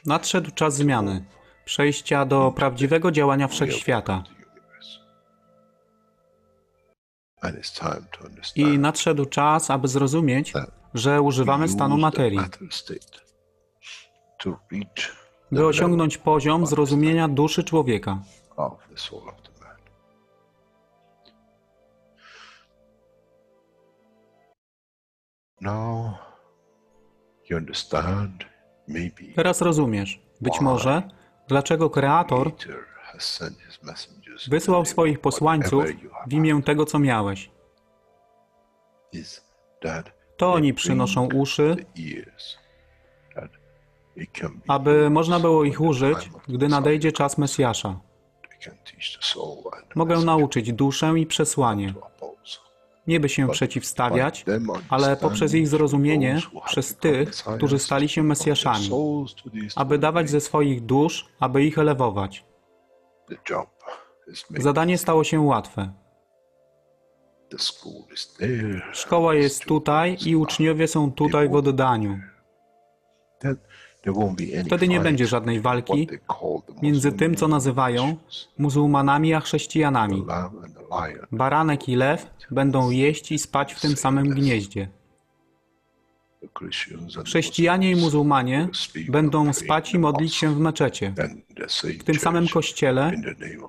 Nadszedł czas zmiany, przejścia do prawdziwego działania wszechświata. I nadszedł czas, aby zrozumieć, że używamy stanu materii, by osiągnąć poziom zrozumienia duszy człowieka. Teraz rozumiesz, być może, dlaczego Kreator wysłał swoich posłańców w imię tego, co miałeś. To oni przynoszą uszy, aby można było ich użyć, gdy nadejdzie czas Mesjasza. Mogę nauczyć duszę i przesłanie. Nie by się przeciwstawiać, ale poprzez ich zrozumienie, przez tych, którzy stali się Mesjaszami, aby dawać ze swoich dusz, aby ich elewować. Zadanie stało się łatwe. Szkoła jest tutaj i uczniowie są tutaj w oddaniu. Wtedy nie będzie żadnej walki między tym, co nazywają muzułmanami, a chrześcijanami. Baranek i lew będą jeść i spać w tym samym gnieździe. Chrześcijanie i muzułmanie będą spać i modlić się w meczecie, w tym samym kościele,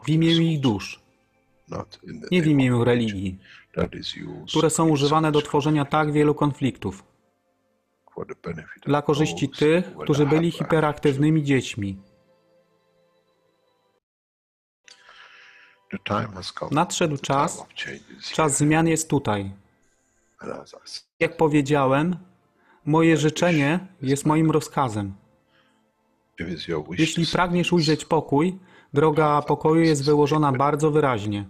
w imię ich dusz, nie w imię religii, które są używane do tworzenia tak wielu konfliktów, dla korzyści tych, którzy byli hiperaktywnymi dziećmi. Nadszedł czas, czas zmian jest tutaj. Jak powiedziałem, moje życzenie jest moim rozkazem. Jeśli pragniesz ujrzeć pokój, droga pokoju jest wyłożona bardzo wyraźnie.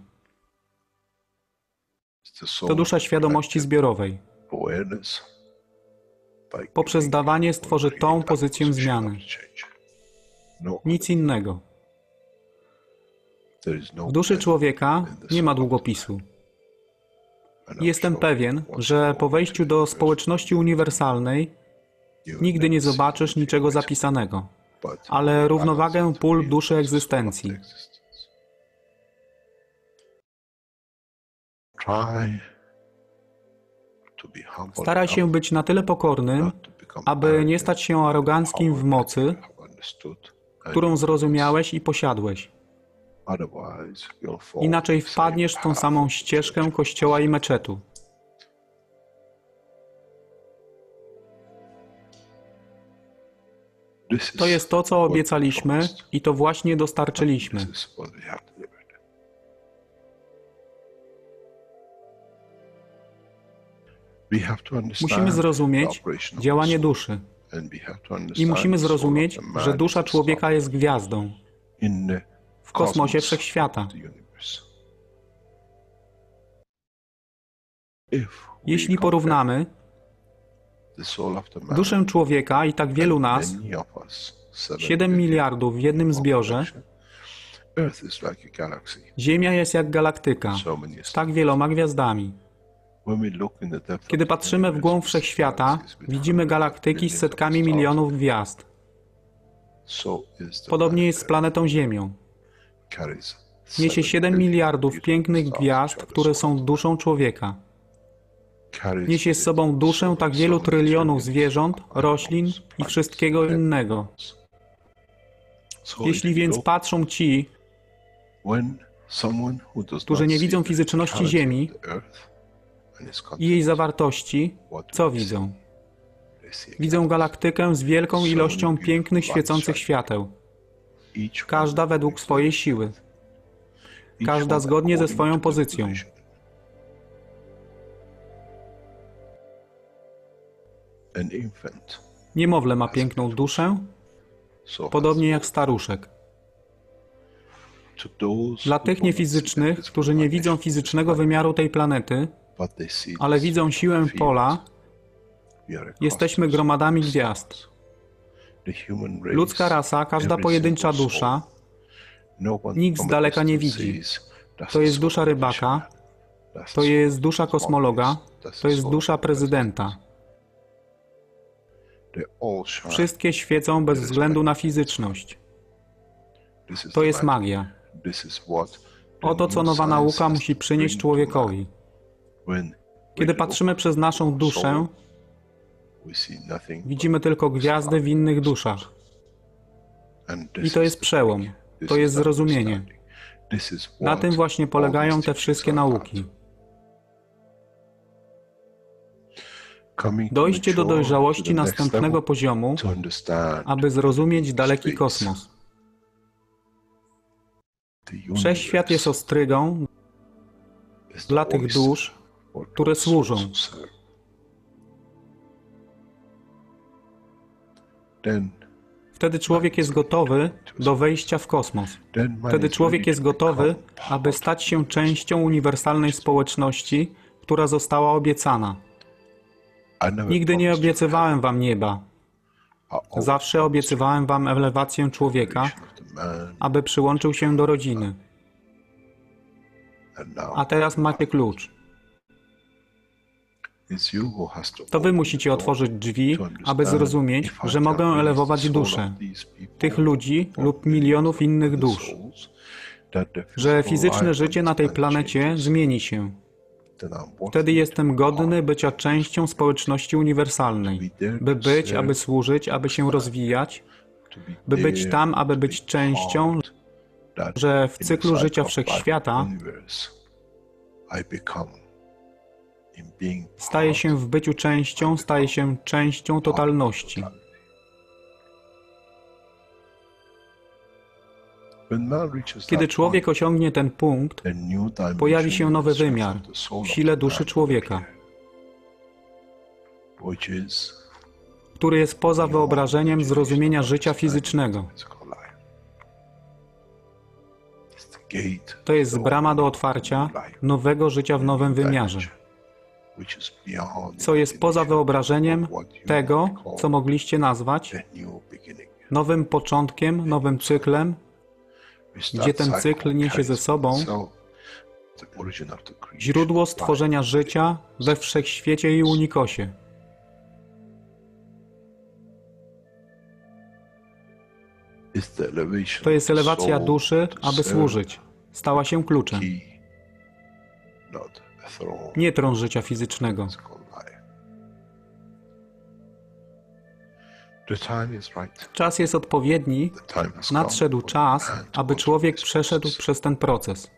To dusza świadomości zbiorowej. Poprzez dawanie stworzy tą pozycję zmiany. Nic innego. W duszy człowieka nie ma długopisu. Jestem pewien, że po wejściu do społeczności uniwersalnej nigdy nie zobaczysz niczego zapisanego, ale równowagę pól duszy egzystencji. Staraj się być na tyle pokornym, aby nie stać się aroganckim w mocy, którą zrozumiałeś i posiadłeś. Inaczej wpadniesz w tą samą ścieżkę kościoła i meczetu. To jest to, co obiecaliśmy i to właśnie dostarczyliśmy. Musimy zrozumieć działanie duszy. I musimy zrozumieć, że dusza człowieka jest gwiazdą w kosmosie wszechświata. Jeśli porównamy duszę człowieka i tak wielu nas, 7 miliardów w jednym zbiorze, Ziemia jest jak galaktyka z tak wieloma gwiazdami. Kiedy patrzymy w głąb wszechświata, widzimy galaktyki z setkami milionów gwiazd. Podobnie jest z planetą Ziemią. Niesie 7 miliardów pięknych gwiazd, które są duszą człowieka. Niesie z sobą duszę tak wielu trylionów zwierząt, roślin i wszystkiego innego. Jeśli więc patrzą ci, którzy nie widzą fizyczności Ziemi i jej zawartości, co widzą? Widzą galaktykę z wielką ilością pięknych, świecących świateł. Każda według swojej siły. Każda zgodnie ze swoją pozycją. Niemowlę ma piękną duszę, podobnie jak staruszek. Dla tych niefizycznych, którzy nie widzą fizycznego wymiaru tej planety, ale widzą siłę pola, jesteśmy gromadami gwiazd. Ludzka rasa, każda pojedyncza dusza, nikt z daleka nie widzi. To jest dusza rybaka, to jest dusza kosmologa, to jest dusza prezydenta. Wszystkie świecą bez względu na fizyczność. To jest magia. Oto co nowa nauka musi przynieść człowiekowi. Kiedy patrzymy przez naszą duszę, widzimy tylko gwiazdy w innych duszach. I to jest przełom, to jest zrozumienie. Na tym właśnie polegają te wszystkie nauki. Dojście do dojrzałości następnego poziomu, aby zrozumieć daleki kosmos. Wszechświat jest ostrygą dla tych dusz, które służą. Wtedy człowiek jest gotowy do wejścia w kosmos. Wtedy człowiek jest gotowy, aby stać się częścią uniwersalnej społeczności, która została obiecana. Nigdy nie obiecywałem wam nieba. Zawsze obiecywałem wam elewację człowieka, aby przyłączył się do rodziny. A teraz macie klucz. To wy musicie otworzyć drzwi, aby zrozumieć, że mogę elewować duszę tych ludzi lub milionów innych dusz, że fizyczne życie na tej planecie zmieni się. Wtedy jestem godny bycia częścią społeczności uniwersalnej, by być, aby służyć, aby się rozwijać, by być tam, aby być częścią, że w cyklu życia wszechświata staje się w byciu częścią, staje się częścią totalności. Kiedy człowiek osiągnie ten punkt, pojawi się nowy wymiar w sile duszy człowieka, który jest poza wyobrażeniem zrozumienia życia fizycznego. To jest brama do otwarcia nowego życia w nowym wymiarze, co jest poza wyobrażeniem tego, co mogliście nazwać nowym początkiem, nowym cyklem, gdzie ten cykl niesie ze sobą źródło stworzenia życia we wszechświecie i unikosie. To jest elewacja duszy, aby służyć. Stała się kluczem. Nie tron życia fizycznego. Czas jest odpowiedni, nadszedł czas, aby człowiek przeszedł przez ten proces.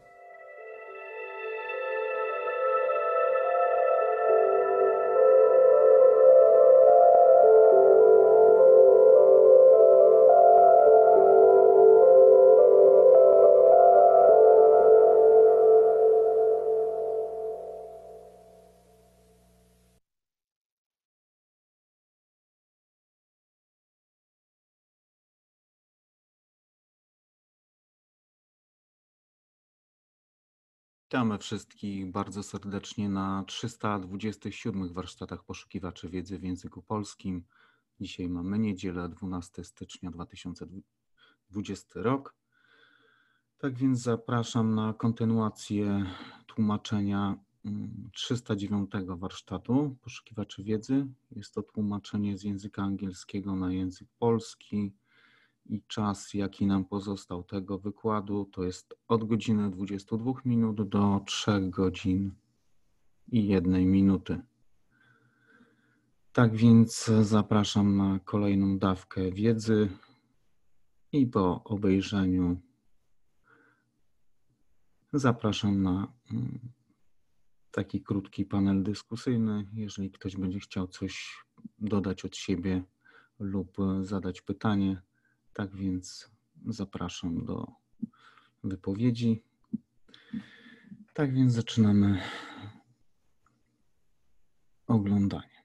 Witamy wszystkich bardzo serdecznie na 327 warsztatach poszukiwaczy wiedzy w języku polskim. Dzisiaj mamy niedzielę, 12 stycznia 2020 rok. Tak więc zapraszam na kontynuację tłumaczenia 309 warsztatu poszukiwaczy wiedzy. Jest to tłumaczenie z języka angielskiego na język polski. I czas, jaki nam pozostał tego wykładu, to jest od godziny 22 minut do 3 godzin i 1 minuty. Tak więc zapraszam na kolejną dawkę wiedzy i po obejrzeniu zapraszam na taki krótki panel dyskusyjny. Jeżeli ktoś będzie chciał coś dodać od siebie lub zadać pytanie, tak więc zapraszam do wypowiedzi. Tak więc zaczynamy oglądanie.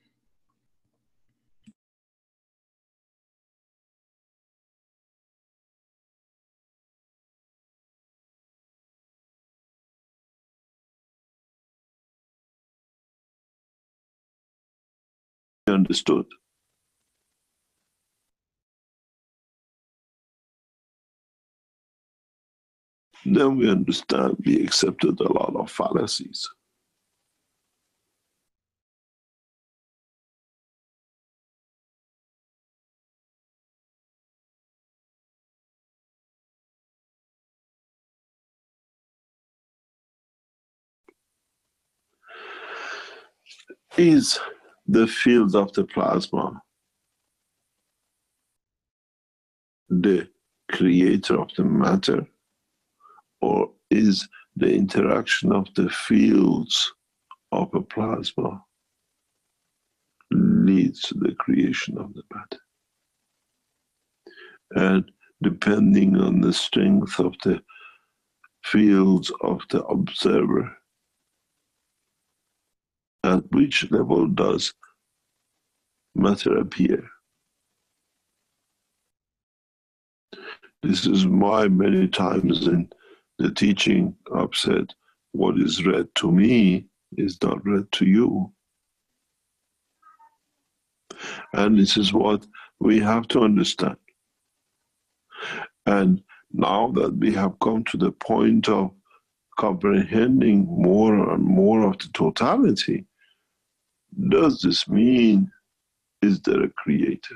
Understood. Then we understand we accepted a lot of fallacies. Is the field of the plasma the creator of the matter, or is the interaction of the fields of a plasma leads to the creation of the matter? And depending on the strength of the fields of the observer, at which level does matter appear? This is why many times in the teaching I've said, what is read to me is not read to you. And this is what we have to understand. And now that we have come to the point of comprehending more and more of the totality, does this mean, is there a creator?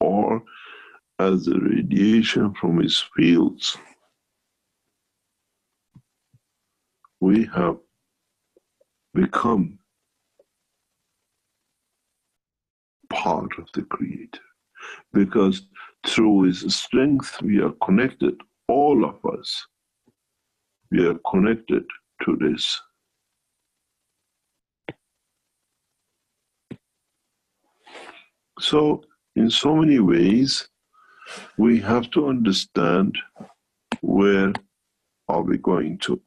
Or as a radiation from his fields, we have become part of the creator? Because through his strength we are connected, all of us, we are connected to this. So in so many ways, we have to understand where are we going to.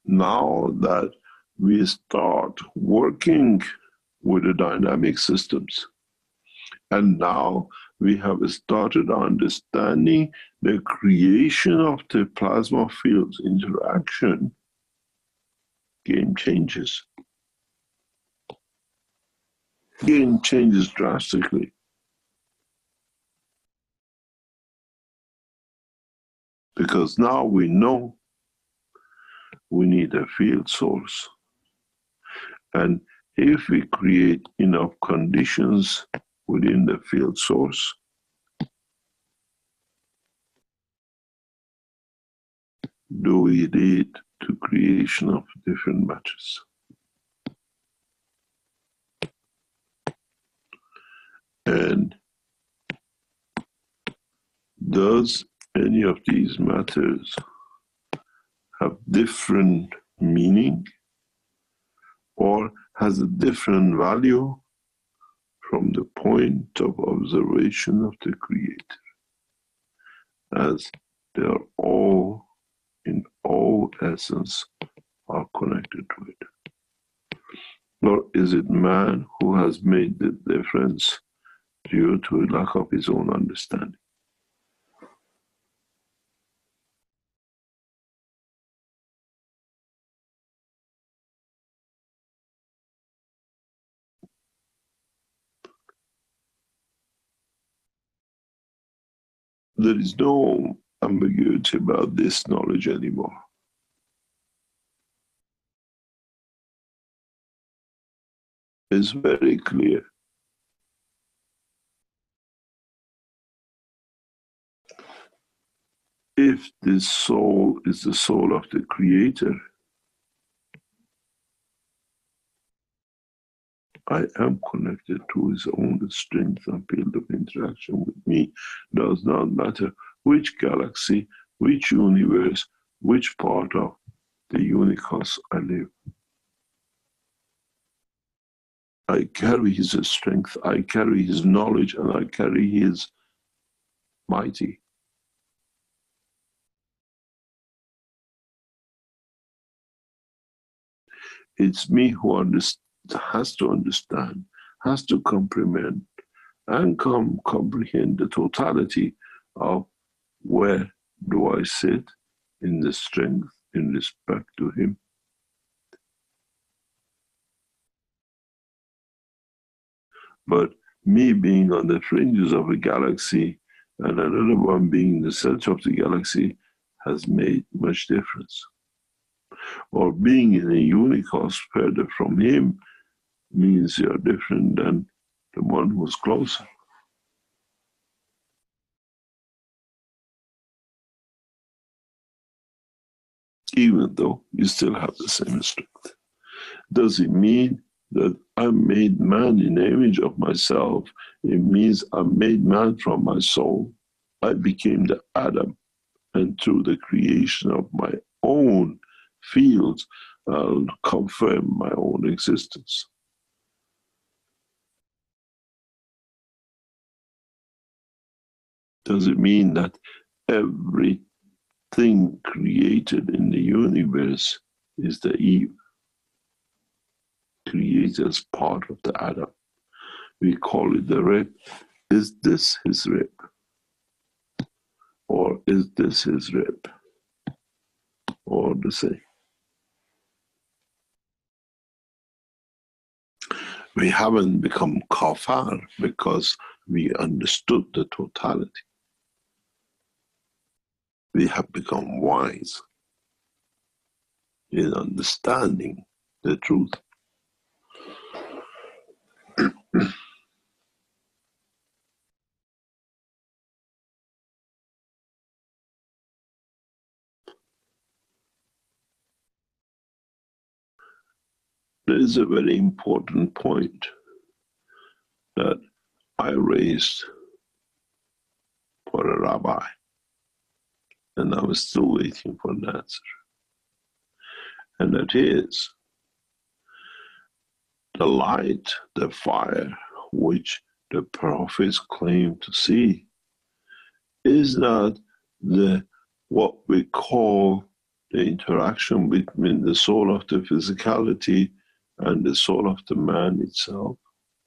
Now that we start working with the dynamic systems, and now we have started understanding the creation of the plasma fields interaction, game changes. Game changes drastically. Because now we know we need a field source. And if we create enough conditions within the field source, do we lead to creation of different matters? And does any of these matters have different meaning, or has a different value from the point of observation of the Creator, as they are all, in all essence, are connected to it? Or is it man who has made the difference due to a lack of his own understanding? There is no ambiguity about this knowledge anymore. It's very clear. If this soul is the soul of the Creator, I am connected to his own strength and field of interaction with me. Does not matter which galaxy, which universe, which part of the universe I live. I carry his strength, I carry his knowledge, and I carry his mighty. It's me who has to understand, has to comprehend, and comprehend the totality of where do I sit in the strength in respect to him. But me being on the fringes of a galaxy and another one being the center of the galaxy has made much difference. or being in a universe further from him means you're different than the one who's closer. Even though you still have the same strength. Does it mean that I'm made man in the image of myself? It means I'm made man from my soul. I became the Adam, and through the creation of my own fields, I'll confirm my own existence. Does it mean that everything created in the universe is the Eve, created as part of the Adam? We call it the rib. Is this his rib? Or is this his rib? Or the same. We haven't become kafar because we understood the totality. We have become wise in understanding the truth. There is a very important point that I raised for a rabbi, and I was still waiting for an answer. And that is, the light, the fire, which the prophets claim to see, is not what we call the interaction between the soul of the physicality and the soul of the man itself,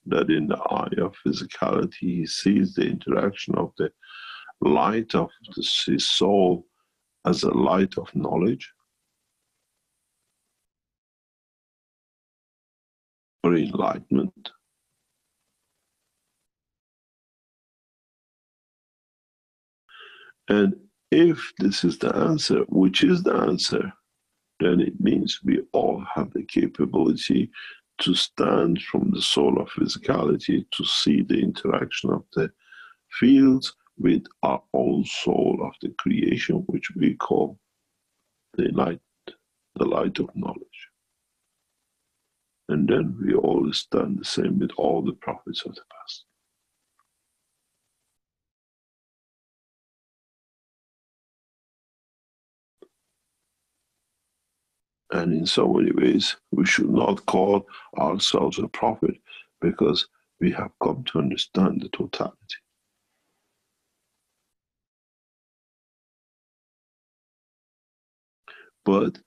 that in the eye of physicality he sees the interaction of the light of his soul as a light of knowledge or enlightenment. And if this is the answer, which is the answer, then it means we all have the capability to stand from the soul of physicality to see the interaction of the fields with our own soul of the creation, which we call the light of knowledge. And then we all stand the same with all the prophets of the past. And in so many ways, we should not call ourselves a prophet because we have come to understand the totality. But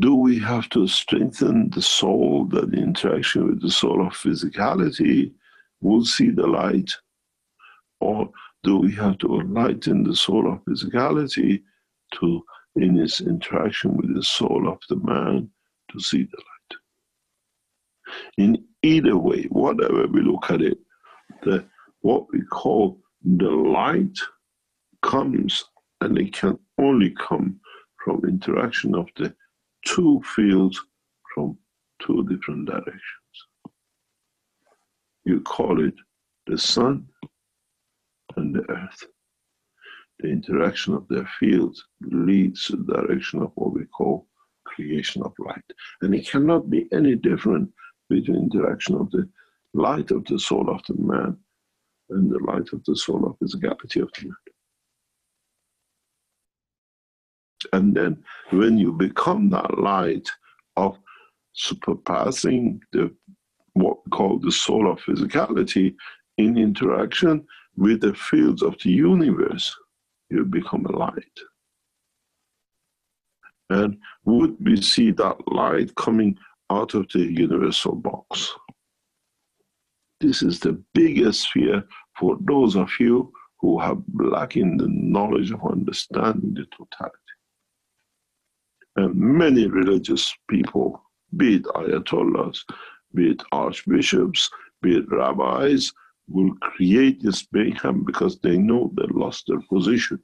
do we have to strengthen the soul that the interaction with the soul of physicality will see the light? Or do we have to enlighten the soul of physicality to, in its interaction with the soul of the man, to see the light? In either way, whatever we look at it, what we call the light comes, and it can only come from interaction of the two fields from two different directions. You call it the sun and the earth. The interaction of their fields leads to the direction of what we call creation of light. And it cannot be any different between the interaction of the light of the soul of the man and the light of the soul of physicality of the man. And then when you become that light of surpassing what we call the soul of physicality in interaction with the fields of the universe, you become a light. And would we see that light coming out of the universal box? This is the biggest fear for those of you who have lacking the knowledge of understanding the totality. And many religious people, be it ayatollahs, be it archbishops, be it rabbis, will create this mayhem because they know they lost their position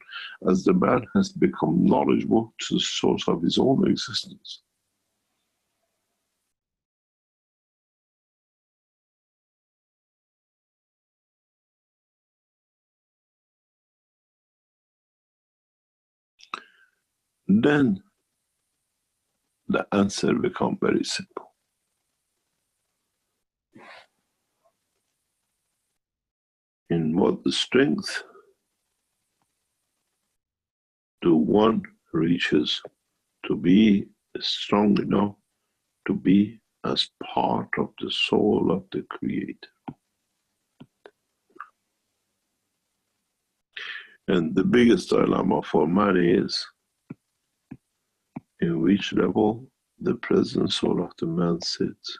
as the man has become knowledgeable to the source of his own existence. Then the answer becomes very simple. In what strength do one reaches to be strong enough to be as part of the soul of the Creator? And the biggest dilemma for many is in which level the present soul of the man sits.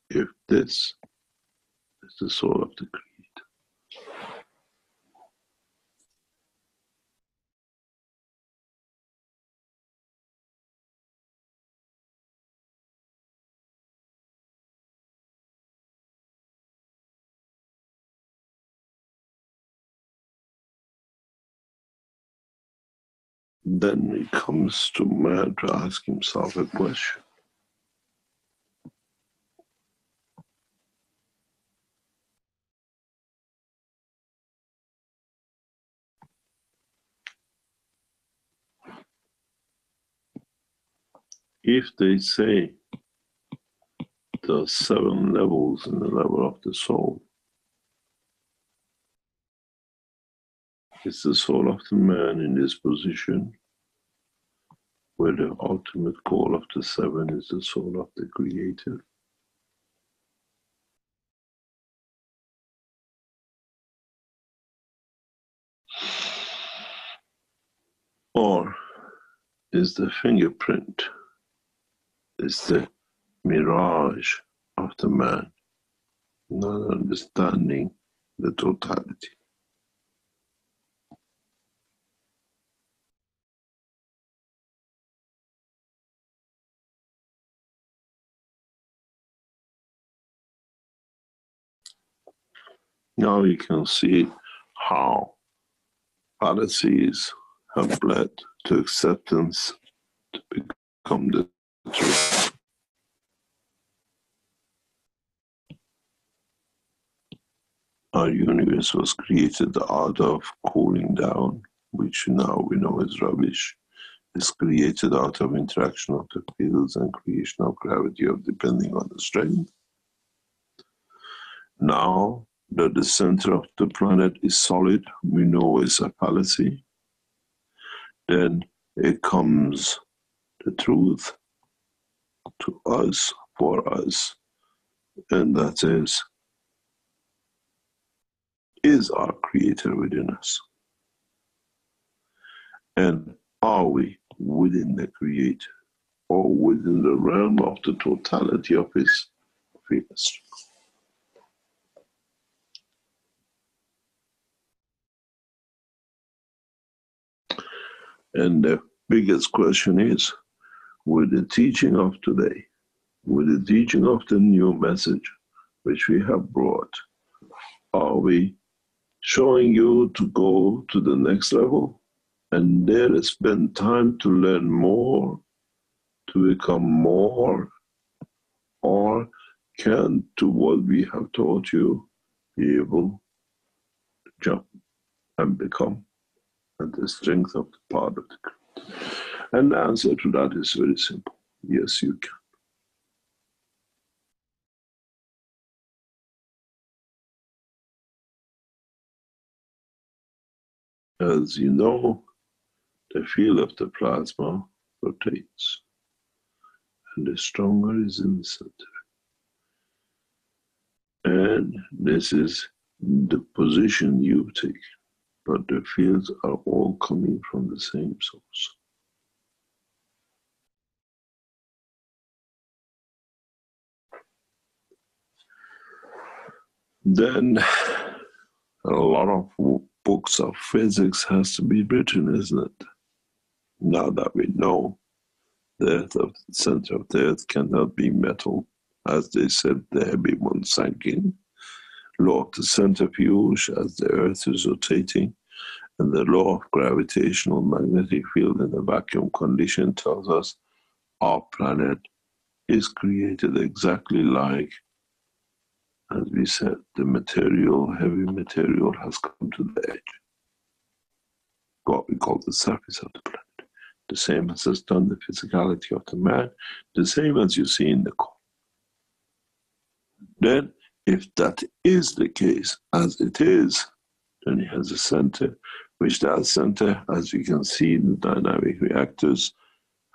If this is the soul of the Creator. Then it comes to man to ask himself a question. If they say there are 7 levels in the level of the soul, is the soul of the man in this position where the ultimate goal of the 7 is the soul of the Creator? Or is the fingerprint, is the mirage of the man not understanding the totality? Now you can see how fallacies have led to acceptance to become the truth. Our universe was created out of cooling down, which now we know is rubbish. It's created out of interaction of the fields and creation of gravity of depending on the strength. Now that the center of the planet is solid, we know it's a fallacy. Then it comes the truth to us, for us, and that is our Creator within us? And are we within the Creator or within the realm of the totality of His fields? And the biggest question is, with the teaching of today, with the teaching of the new message which we have brought, are we showing you to go to the next level and there spend time to learn more, to become more, or can, to what we have taught you, be able to jump and become at the strength of the part of the Creator? And the answer to that is very simple. Yes, you can. As you know, the field of the plasma rotates, and the stronger is in the center. And this is the position you take, but the fields are all coming from the same source. Then a lot of books of physics has to be written, isn't it? Now that we know the earth of the center of the earth cannot be metal, as they said the heavy one sank in. law of the centrifuge as the Earth is rotating, and the law of gravitational magnetic field in a vacuum condition tells us our planet is created exactly like, as we said, the material, heavy material has come to the edge, what we call the surface of the planet. The same as has done the physicality of the man, the same as you see in the core. Then, if that is the case, as it is, then it has a center, which that center, as you can see in the dynamic reactors,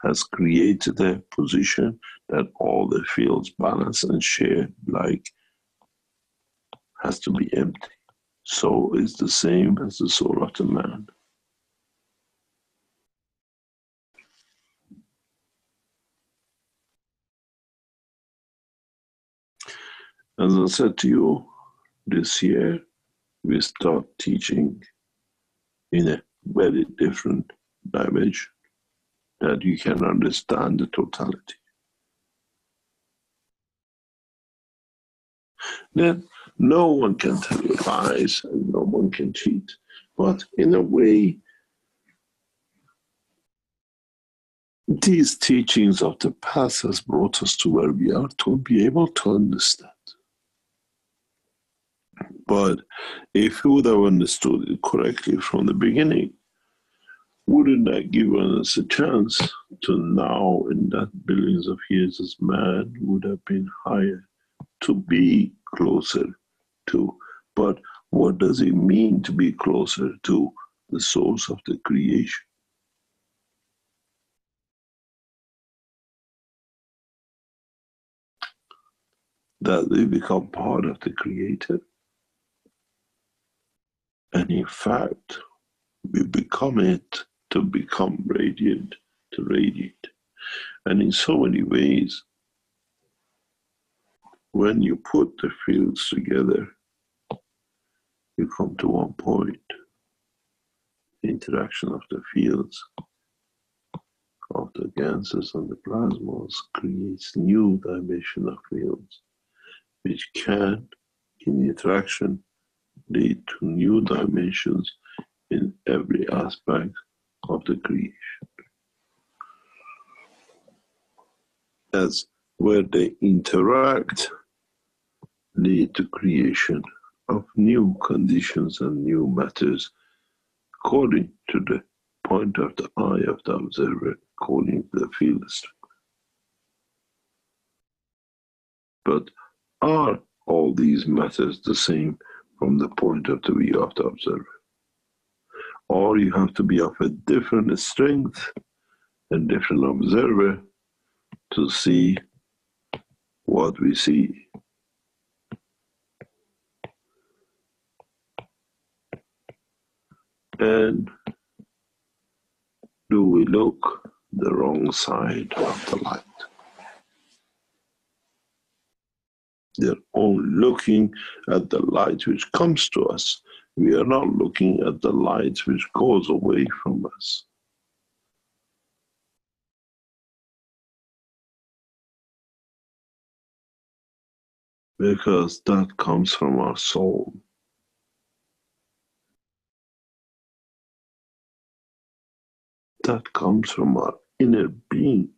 has created a position that all the fields balance and share like has to be empty. So it's the same as the soul of the man. As I said to you, this year we start teaching in a very different dimension that you can understand the totality. Then no one can tell you lies and no one can cheat. But in a way, these teachings of the past has brought us to where we are to be able to understand. But if you would have understood it correctly from the beginning, wouldn't that give us a chance to now, in that billions of years as man, would have been higher, to be closer to. But what does it mean to be closer to the source of the creation? That we become part of the Creator. And in fact, we become it to become radiant, to radiate. And in so many ways, when you put the fields together, you come to one point. The interaction of the fields of the gases and the plasmas creates new dimension of fields, which can, in interaction, lead to new dimensions in every aspect of the creation. As where they interact, lead to creation of new conditions and new matters according to the point of the eye of the observer, according to the field strength. But are all these matters the same from the point of the view of the observer? Or you have to be of a different strength and different observer to see what we see. And do we look the wrong side of the light? They're only looking at the light which comes to us. We are not looking at the light which goes away from us. Because that comes from our soul. That comes from our inner being.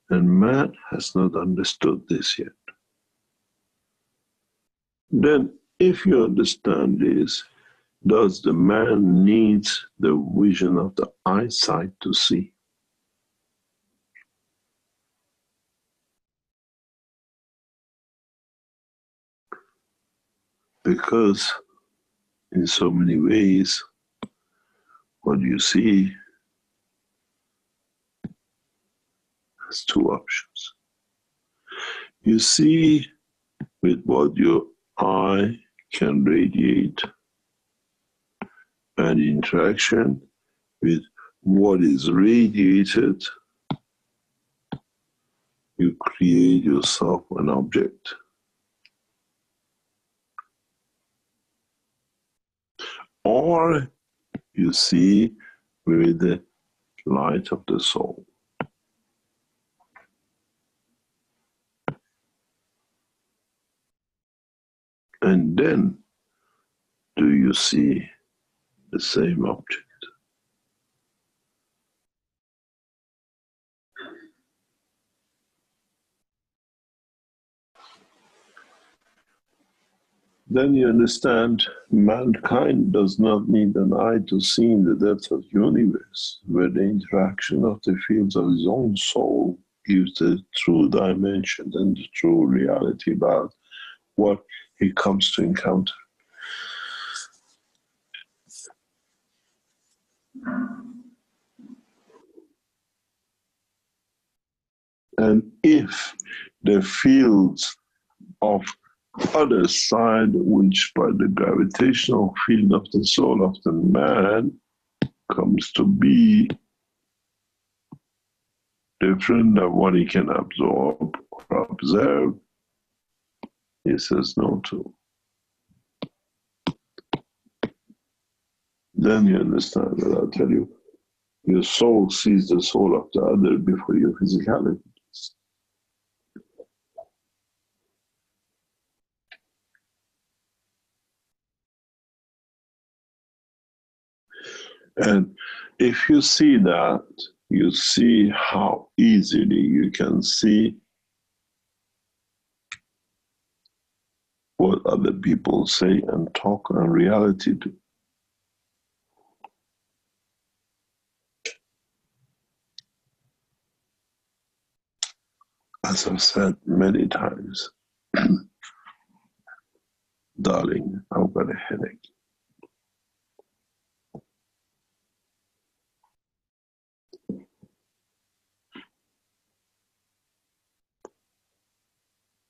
And man has not understood this yet. Then, if you understand this, does the man need the vision of the eyesight to see? Because in so many ways, what you see has two options. You see with what your eye can radiate, and interaction with what is radiated, you create yourself an object. Or you see with the light of the soul. And then, do you see the same object? Then you understand mankind does not need an eye to see in the depth of the universe, where the interaction of the fields of his own soul gives the true dimension and the true reality about what he comes to encounter. And if the fields of other side, which by the gravitational field of the soul of the man comes to be different than what he can absorb or observe, he says no to. Then you understand that I'll tell you, your soul sees the soul of the other before your physicality. And if you see that, you see how easily you can see what other people say and talk and reality do. As I've said many times, darling, I've got a headache.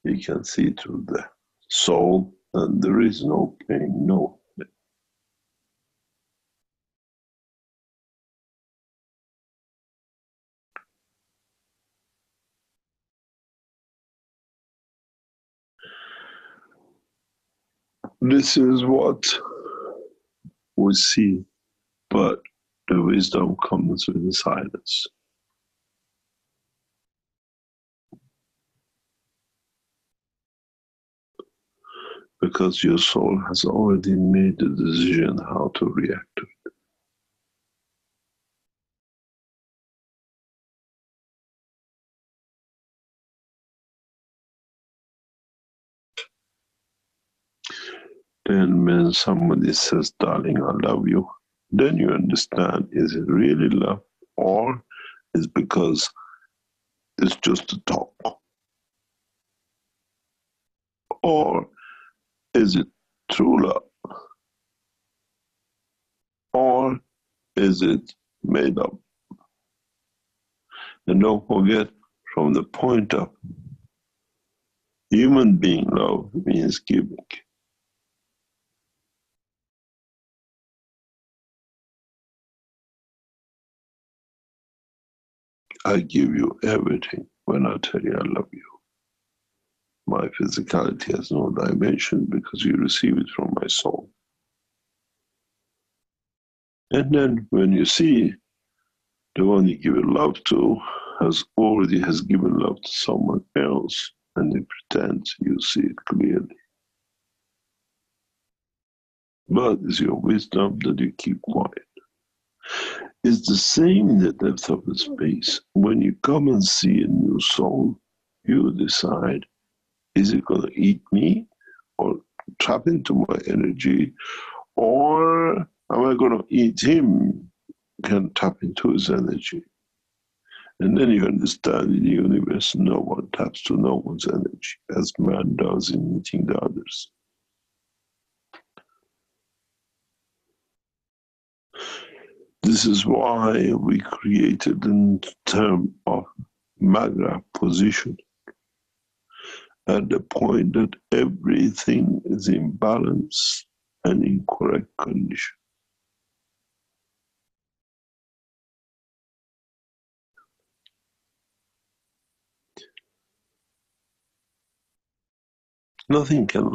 You can see through the soul, and there is no pain, no. This is what we see, but the wisdom comes with the silence. Because your soul has already made the decision how to react to it. Then when somebody says, darling, I love you, then you understand, is it really love, or is it because it's just a talk? Or is it true love? Or is it made up? And don't forget, from the point of human being, love means giving. I give you everything when I tell you I love you. My physicality has no dimension because you receive it from my soul. And then when you see the one you give love to has given love to someone else, and they pretend you see it clearly. But it's your wisdom that you keep quiet. It's the same in the depth of the space. When you come and see a new soul, you decide, is it going to eat me or tap into my energy, or am I going to eat him, can tap into his energy? And then you understand in the universe, no one taps to no one's energy, as man does in meeting the others. This is why we created the term of magra position, at the point that everything is in balance and in correct condition. Nothing can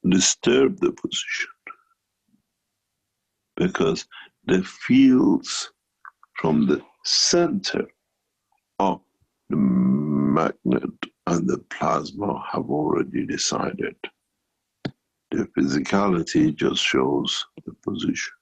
disturb the position because the fields from the center of the magnet and the plasma have already decided The physicality just shows the position.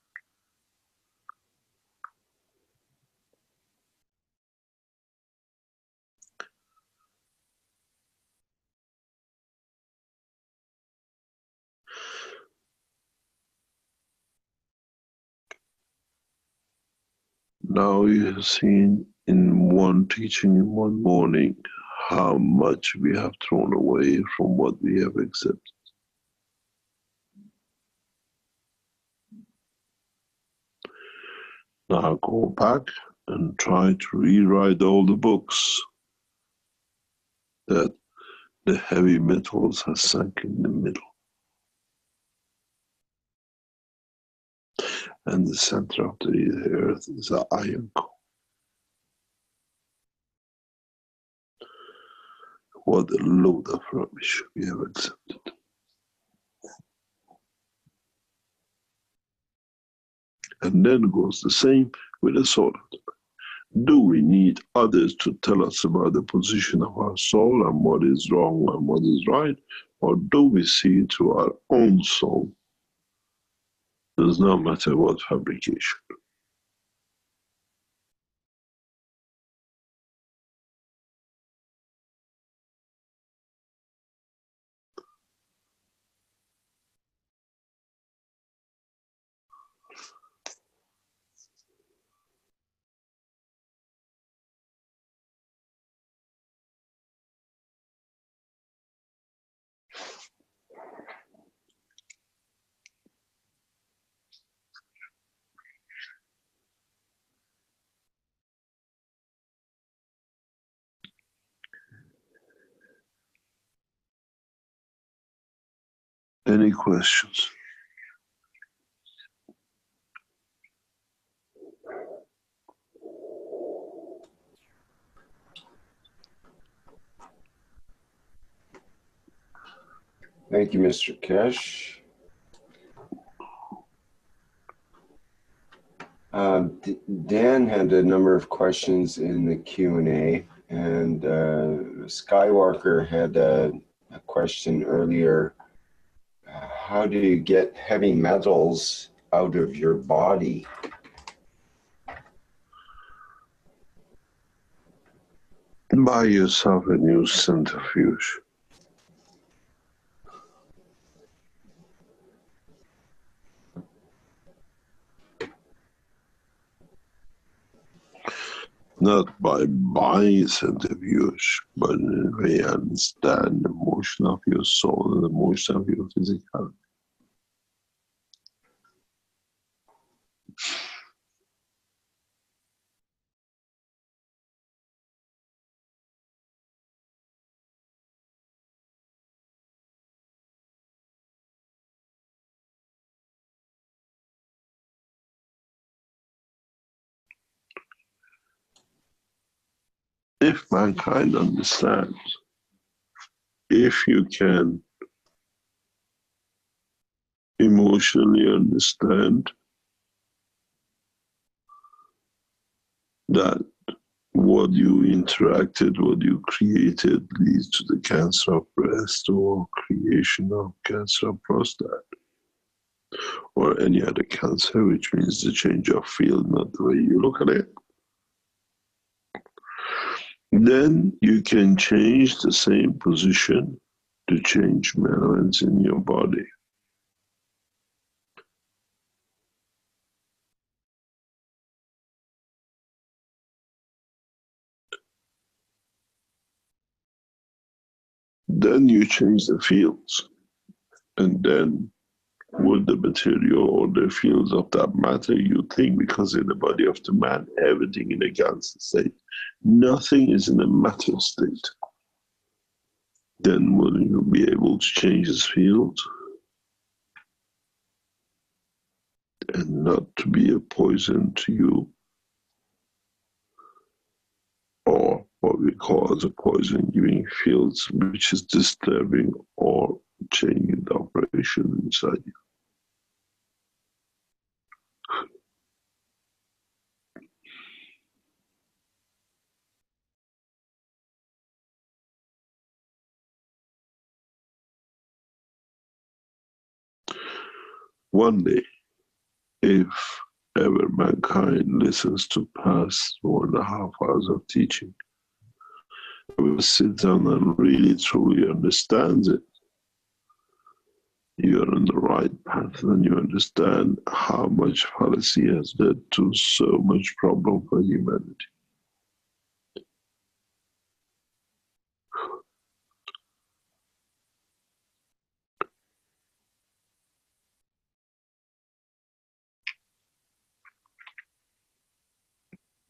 Now you have seen in one teaching in one morning how much we have thrown away from what we have accepted. Now go back and try to rewrite all the books that the heavy metals have sunk in the middle. And the center of the earth is an iron core. What a load of rubbish we have accepted. And then goes the same with the soul. Do we need others to tell us about the position of our soul and what is wrong and what is right? Or do we see it through our own soul? It does not matter what fabrication. Any questions? Thank you, Mr. Keshe. Dan had a number of questions in the Q&A, and Skywalker had a question earlier. How do you get heavy metals out of your body? Buy yourself a new centrifuge. Not by buying a centrifuge, but in a way understand the motion of your soul and the motion of your physicality. If mankind understands, if you can emotionally understand that what you interacted, what you created leads to the cancer of breast or creation of cancer of prostate or any other cancer, which means the change of field, not the way you look at it, then you can change the same position to change elements in your body. Then you change the fields, and then with the material or the fields of that matter, you think, because in the body of the man, everything in a gangster state, nothing is in a matter state. Then will you be able to change this field and not to be a poison to you, or what we call as a poison giving fields, which is disturbing or changing the operation inside you. one day, if ever mankind listens to past 1.5 hours of teaching, will sit down and really truly understands it, you're on the right path, and you understand how much fallacy has led to so much problem for humanity.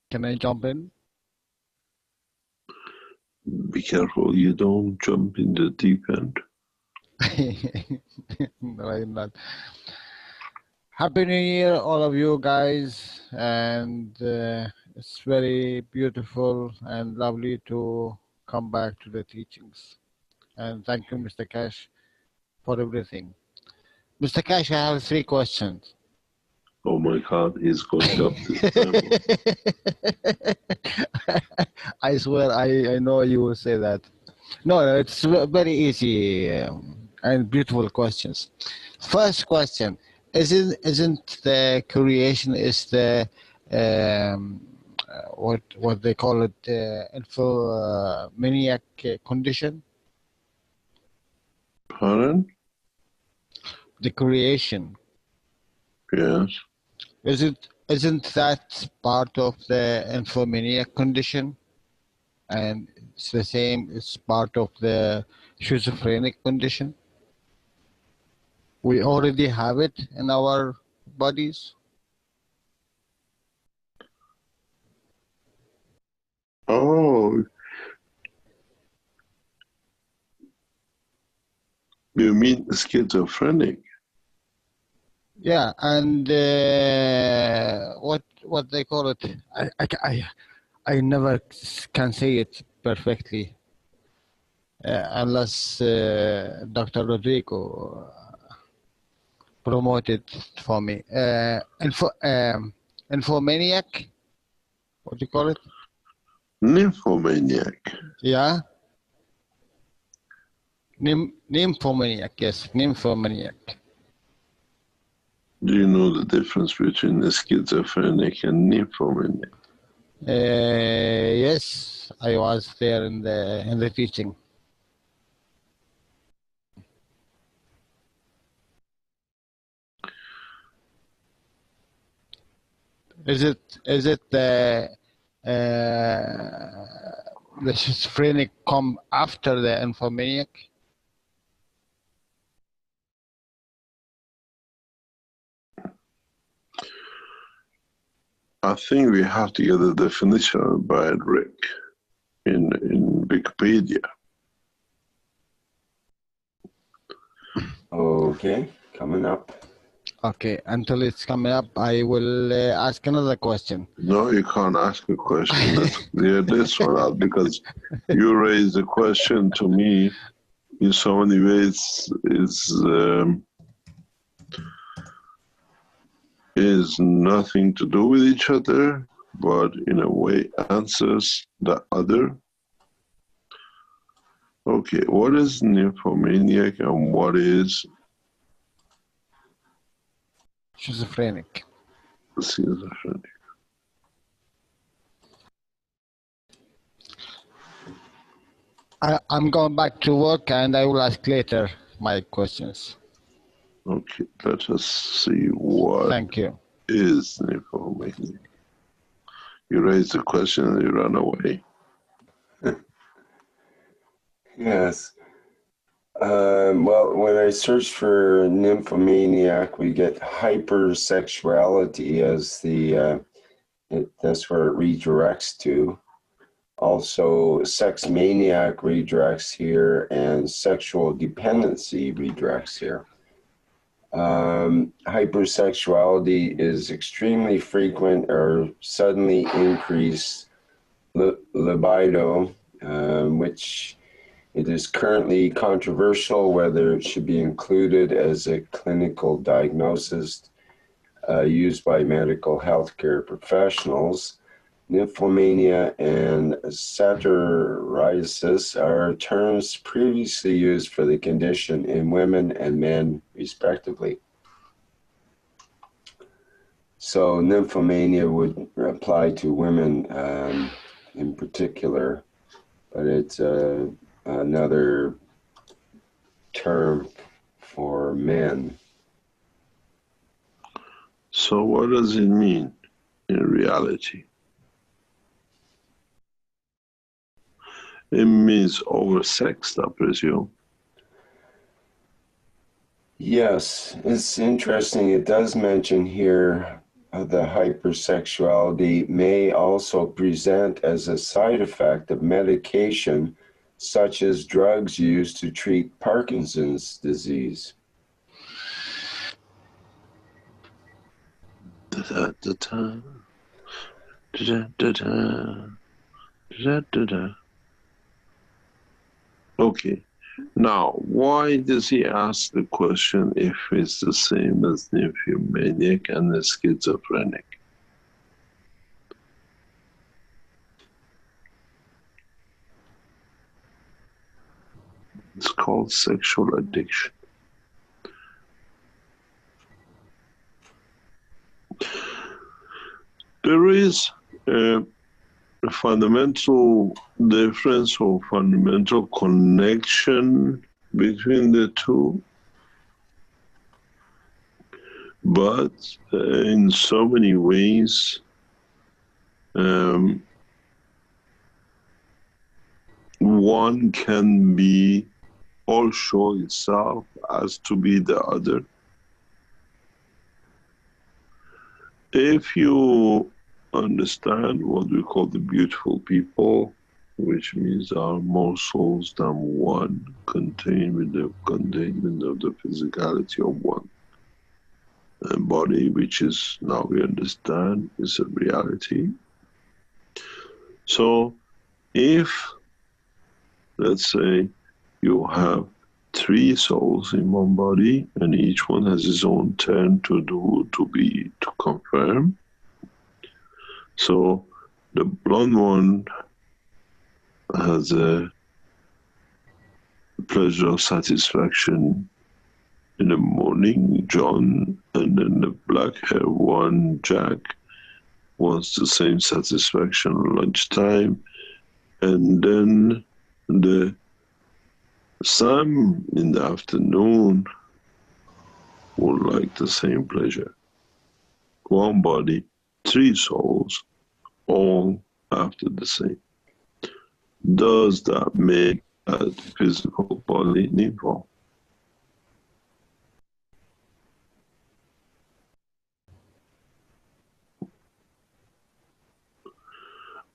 Can I jump in? Be careful you don't jump in the deep end. No, I'm not. Happy New Year, all of you guys, and it's very beautiful and lovely to come back to the teachings. And thank you, Mr. Keshe, for everything. Mr. Keshe, I have 3 questions. Oh my God, he's got justice. I swear, I know you will say that. No, it's very easy and beautiful questions. First question, isn't the creation is the what they call it infomaniac condition? Pardon? The creation. Yes. Isn't that part of the infomaniac condition? And it's the same, it's part of the schizophrenic condition. We already have it in our bodies. Oh, you mean schizophrenic? Yeah, and what they call it? I never can say it perfectly unless Dr. Rodrigo promoted for me. Infomaniac. What do you call it? Nymphomaniac. Yeah. Nymphomaniac. Yes, nymphomaniac. Do you know the difference between the schizophrenic and nymphomaniac? Yes, I was there in the teaching. Is it the schizophrenic come after the nymphomaniac? I think we have to get a definition by Rick in Wikipedia. Okay, coming up. Okay, until it's coming up, I will ask another question. No, you can't ask a question. Let's clear this one out, because you raised a question to me in so many ways is nothing to do with each other, but in a way answers the other. Okay, what is nymphomaniac and what is Schizophrenic. schizophrenic? I'm going back to work and I will ask later my questions. Okay, let us see what Thank you. is nymphomaniac. You raised the question and you ran away. Yes. Well, when I search for nymphomaniac, we get hypersexuality as that's where it redirects to. Also, sex maniac redirects here, and sexual dependency redirects here. Hypersexuality is extremely frequent or suddenly increased libido, which it is currently controversial whether it should be included as a clinical diagnosis used by medical healthcare professionals. Nymphomania and satyriasis are terms previously used for the condition in women and men, respectively. So nymphomania would apply to women in particular, but it's another term for men. So what does it mean in reality? It means oversexed, I presume. Yes, it's interesting. It does mention here the hypersexuality may also present as a side effect of medication, such as drugs used to treat Parkinson's disease. Da-da-da-da. Da-da-da-da. Da-da-da-da. Okay. Now, why does he ask the question if it's the same as nymphomaniac and the schizophrenic? It's called sexual addiction. There is a fundamental difference or fundamental connection between the two, but in so many ways, one can be or show itself as to be the other. If you understand what we call the beautiful people, which means there are more souls than one, contained with the containment of the physicality of one body, which is, now we understand, is a reality. So if, let's say, you have 3 souls in one body and each one has his own turn to do, to confirm. So the blonde one has a pleasure of satisfaction in the morning, John, and then the black hair one, Jack, wants the same satisfaction at lunchtime, and then the Sam in the afternoon would like the same pleasure. One body, 3 souls, all after the same. Does that make that physical body nympho?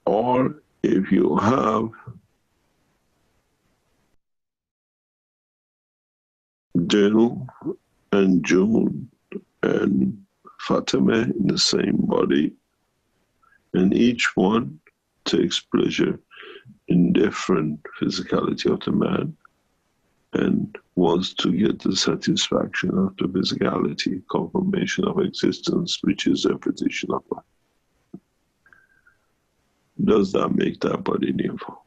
Or if you have Jill and June and Fatima in the same body, and each one takes pleasure in different physicality of the man and wants to get the satisfaction of the physicality, confirmation of existence, which is a repetition of life. Does that make that body nympho?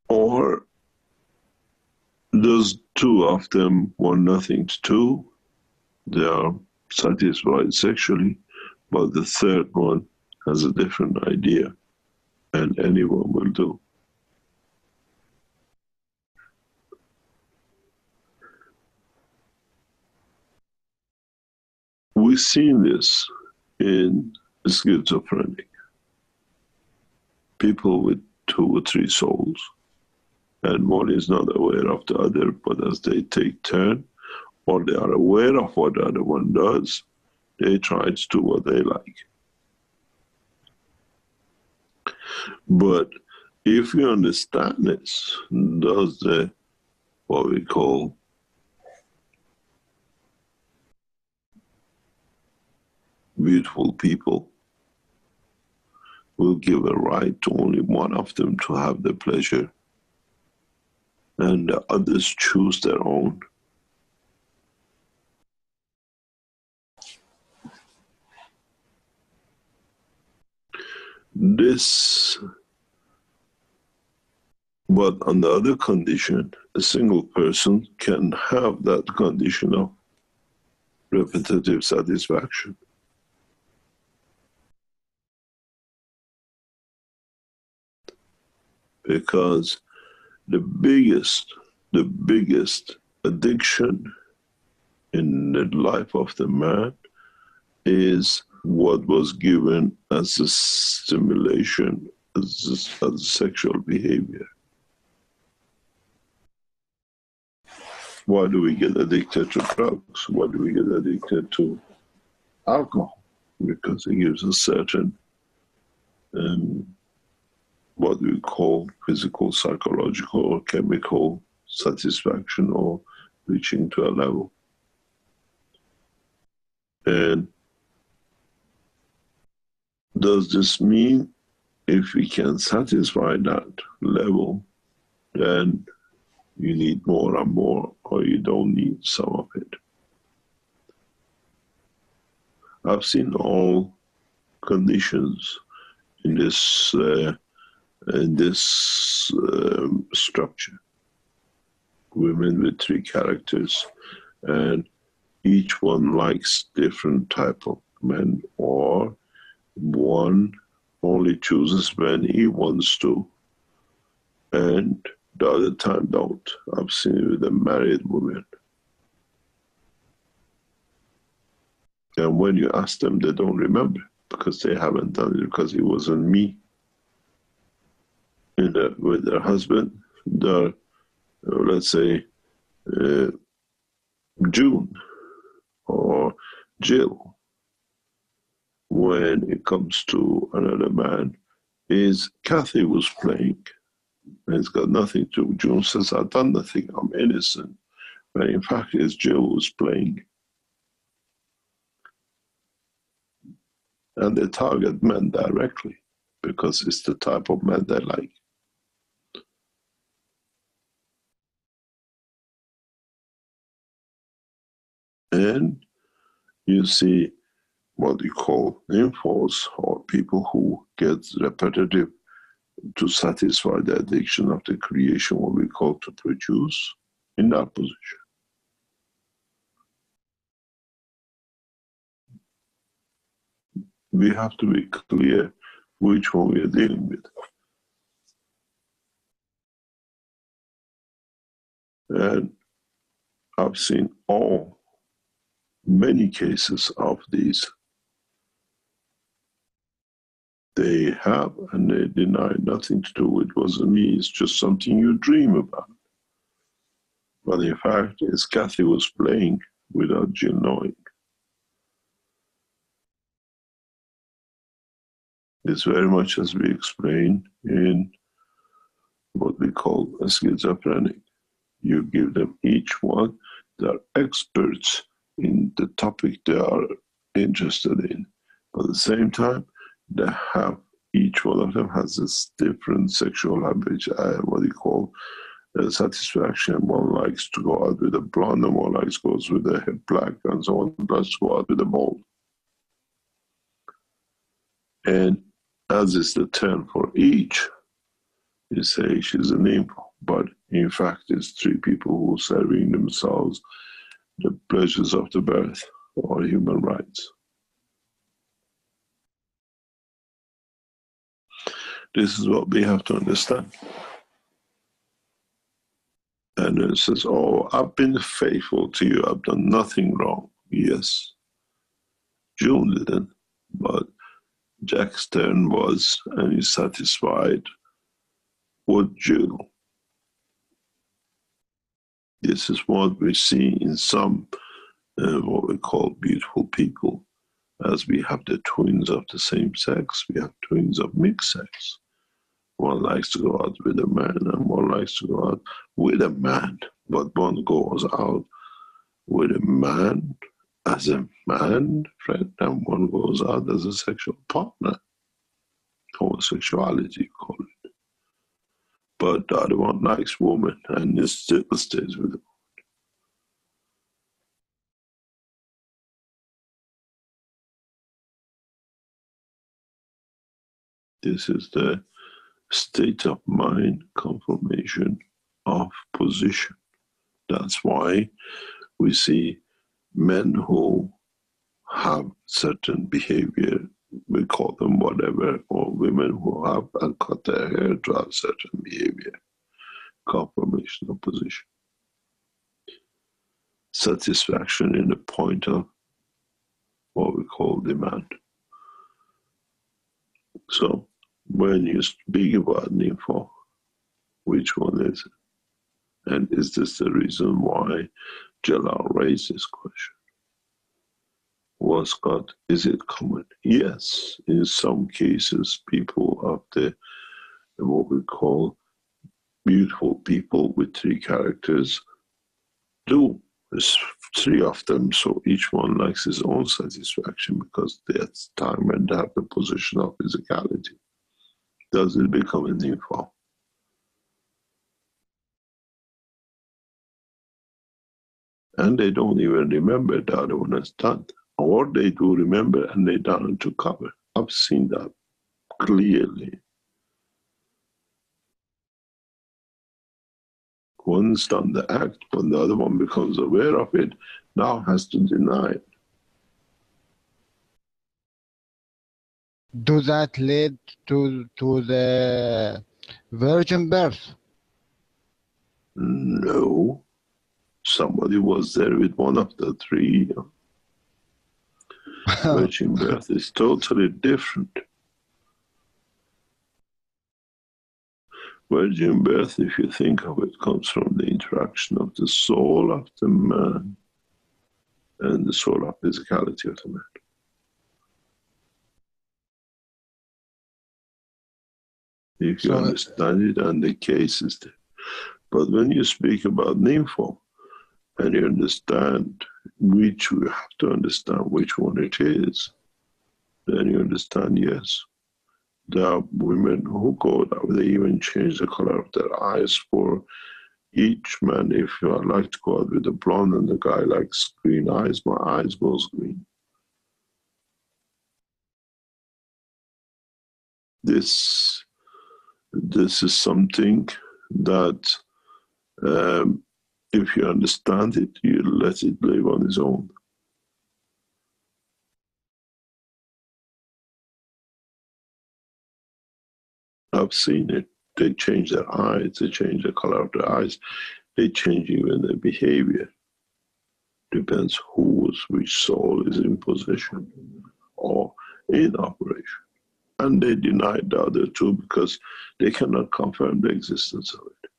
Or does 2 of them want nothing to do? They are satisfied sexually, but the third one has a different idea, and anyone will do. We've seen this in schizophrenic. People with 2 or 3 souls, and one is not aware of the other, but as they take turn, or they are aware of what the other one does, they try to do what they like. But if you understand this, does the, what we call beautiful people, will give a right to only one of them to have the pleasure, and the others choose their own. This But on the other condition, a single person can have that condition of repetitive satisfaction. Because the biggest addiction in the life of the man is what was given as a stimulation, as sexual behavior. Why do we get addicted to drugs? Why do we get addicted to alcohol? Because it gives a certain what we call physical, psychological, or chemical satisfaction, or reaching to a level. And does this mean if we can satisfy that level, then you need more and more, or you don't need some of it? I've seen all conditions in this structure. Women with 3 characters, and each one likes different type of men, or one only chooses when he wants to, and the other time don't. I've seen it with a married woman. And when you ask them, they don't remember, because they haven't done it, because it wasn't me. With their husband, let's say June or Jill, when it comes to another man, is Kathy was playing. And it's got nothing to. June says, I've done nothing, I'm innocent. But in fact, it's Jill was playing. And they target men directly, because it's the type of man they like. And you see what you call nymphos, or people who get repetitive to satisfy the addiction of the creation, what we call to produce, in that position. We have to be clear which one we are dealing with. And I've seen many cases of these. They have, and they deny nothing to do. It wasn't me, it's just something you dream about. But in fact, it's Kathy was playing without Jill knowing. It's very much as we explain in what we call a schizophrenic. You give them each one, they're experts in the topic they are interested in. But at the same time, they have, each one of them has this different sexual habit, what you call satisfaction. One likes to go out with a blonde, and one likes goes with a black, and someone likes to go out with a mole. And as is the term for each, you say she's a nymph, but in fact it's 3 people who are serving themselves the pleasures of the birth or human rights. This is what we have to understand. And it says, oh, I've been faithful to you, I've done nothing wrong. Yes, June didn't, but Jack's turn was, and he's satisfied with Jill. This is what we see in some, what we call beautiful people, as we have the twins of the same sex, we have twins of mixed sex. One likes to go out with a man, and one likes to go out with a man, but one goes out with a man as a man friend, and one goes out as a sexual partner. Homosexuality, you call it. But the other one likes woman, and it still stays with them. This is the state of mind confirmation of position. That's why we see men who have certain behavior, we call them whatever, or women who have cut their hair to have certain behavior, confirmation of position. Satisfaction in the point of what we call demand. So when you speak about nympho, which one is it? And is this the reason why Jalal raised this question? Was God, is it common? Yes, in some cases, people of the, what we call beautiful people with three characters do. There's three of them, so each one likes his own satisfaction because that's time when they have the position of physicality. Does it become a nympho? And they don't even remember the other one has done. Or they do remember and they done it to cover. I've seen that clearly. One's done the act, but the other one becomes aware of it, now has to deny it. Do that lead to the virgin birth? No. Somebody was there with one of the three. Virgin birth is totally different. Virgin birth, if you think of it, comes from the interaction of the soul of the man and the soul of physicality of the man. If you understand it, and the case is there. But when you speak about nympho, and you understand which, you have to understand which one it is, then you understand, yes. There are women who go that they even change the color of their eyes for each man. If I like to go out with a blonde and the guy likes green eyes, my eyes goes green. This is something that if you understand it, you let it live on its own. I've seen it. They change their eyes, they change the color of their eyes, they change even their behavior. Depends which soul is in position or in operation. And they deny the other two because they cannot confirm the existence of it.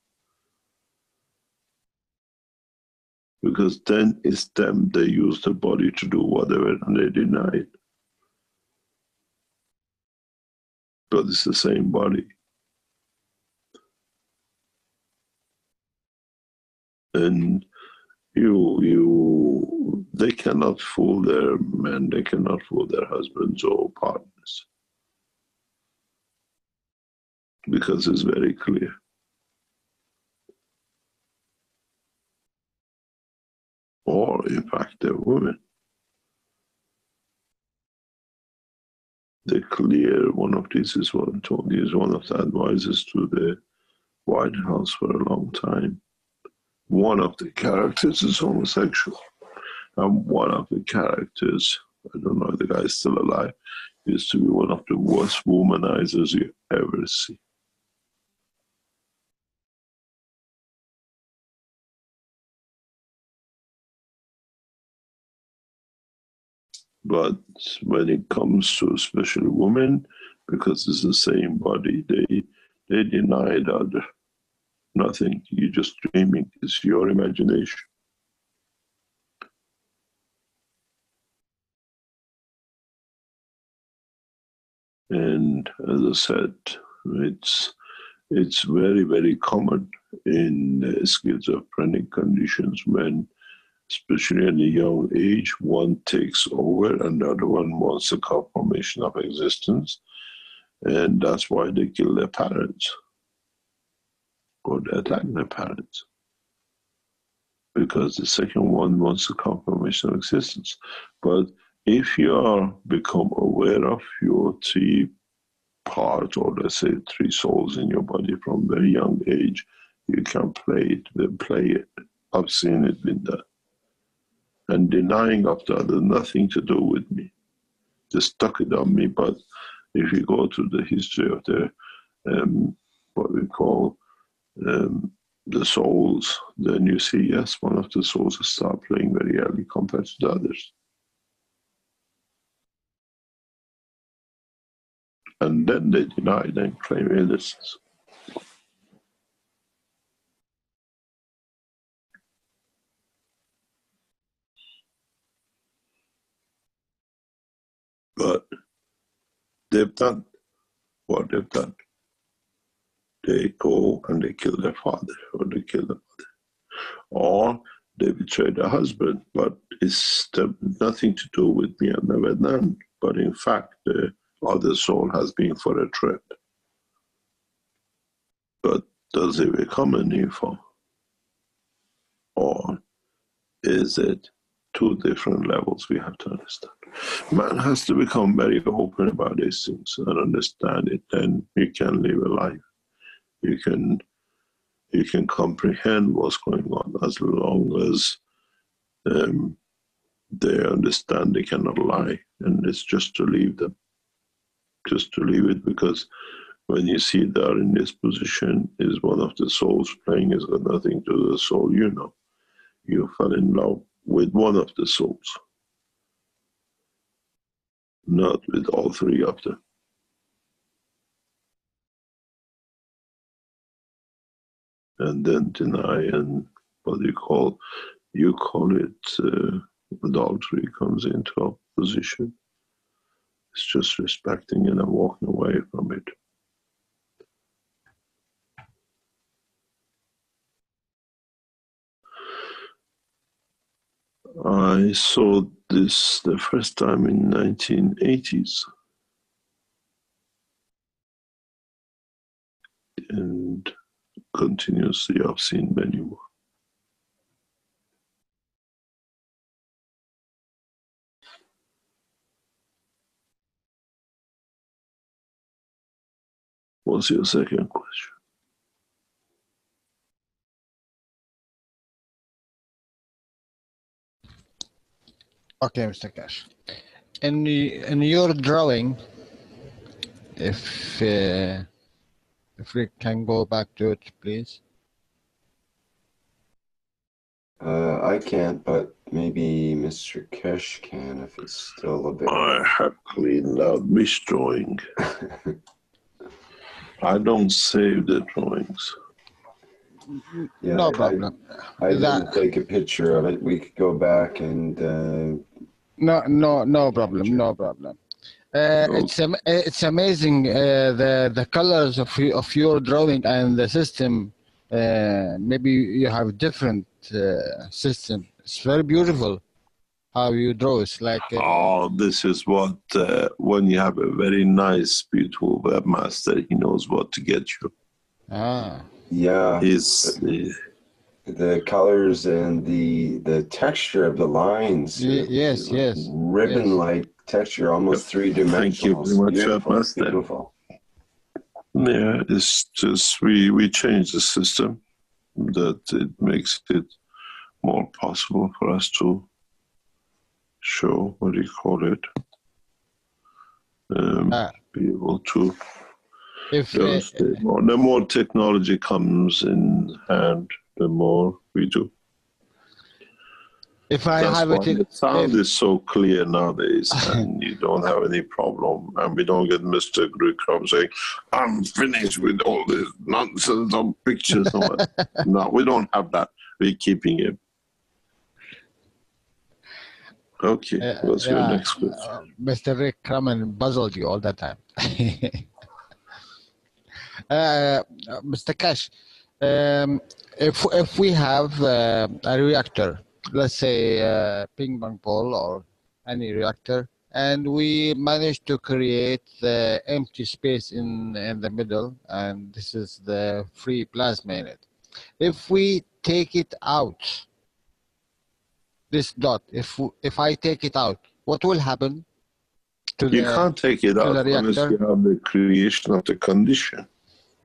Because then it's them, they use the body to do whatever and they deny it. But it's the same body. And they cannot fool their men, they cannot fool their husbands or partners. Because it's very clear. Or in fact, they're women. They're clear. One of these is what I'm told you, is one of the advisors to the White House for a long time. One of the characters is homosexual. And one of the characters, I don't know if the guy is still alive, used to be one of the worst womanizers you ever see. But when it comes to especially women, because it's the same body, they deny the other. Nothing, you're just dreaming, it's your imagination. And as I said, it's very, very common in schizophrenic conditions when, especially at a young age, one takes over and the other one wants a confirmation of existence. And that's why they kill their parents or they attack their parents. Because the second one wants a confirmation of existence. But if you are become aware of your three part, or let's say 3 souls in your body from very young age. You can play it. I've seen it with that. And denying of that has nothing to do with me. Just stuck it on me. But if you go to the history of the what we call the souls, then you see, yes, one of the souls start playing very early compared to the others. And then they deny and claim innocence. But they've done what they've done. They go and they kill their father, or they kill their mother, or they betray their husband. But it's nothing to do with me. I've never done. But in fact, the other soul has been for a trip. But does it become a new form? Or is it 2 different levels we have to understand? Man has to become very open about these things and understand it. Then you can live a life. You can comprehend what's going on, as long as they understand they cannot lie. And it's just to leave them. Just to leave it, because when you see that in this position is one of the souls playing, has got nothing to do with the soul you know. You fell in love with one of the souls, not with all 3 of them. And then deny, and what you call it adultery comes into opposition. It's just respecting it and walking away from it. I saw this the first time in 1980s. And continuously I've seen many more. What's your second question? Okay, Mr. Keshe. In your drawing, if we can go back to it, please. I can't, but maybe Mr. Keshe can if it's still available. I have cleaned out this drawing. I don't save the drawings. Yeah, No problem. I didn't take a picture of it. We could go back and no problem. No problem. It's amazing the colors of your drawing and the system. Maybe you have different system. It's very beautiful how you draw. It's like this is what when you have a very nice, beautiful webmaster, he knows what to get you. Yeah, the colors and the texture of the lines. Yes. Ribbon-like texture, almost 3-dimensional. Thank you very much, webmaster. Beautiful. Yeah, it's just we changed the system that it makes it more possible for us to show, what do you call it, be able to the more technology comes in hand, the more we do. If I That's have why it, the sound is so clear nowadays, and you don't have any problem, and we don't get Mr. Grukram saying, "I'm finished with all this nonsense on pictures." No, we don't have that. We're keeping it. Okay, what's your next question? Mr. Rick Kramen puzzled you all the time. Mr. Keshe, if we have a reactor, let's say a ping pong ball or any reactor, and we manage to create the empty space in the middle, and this is the free plasma in it. If we take it out, this dot, if I take it out, what will happen? You can't take it out unless you have the creation of the condition.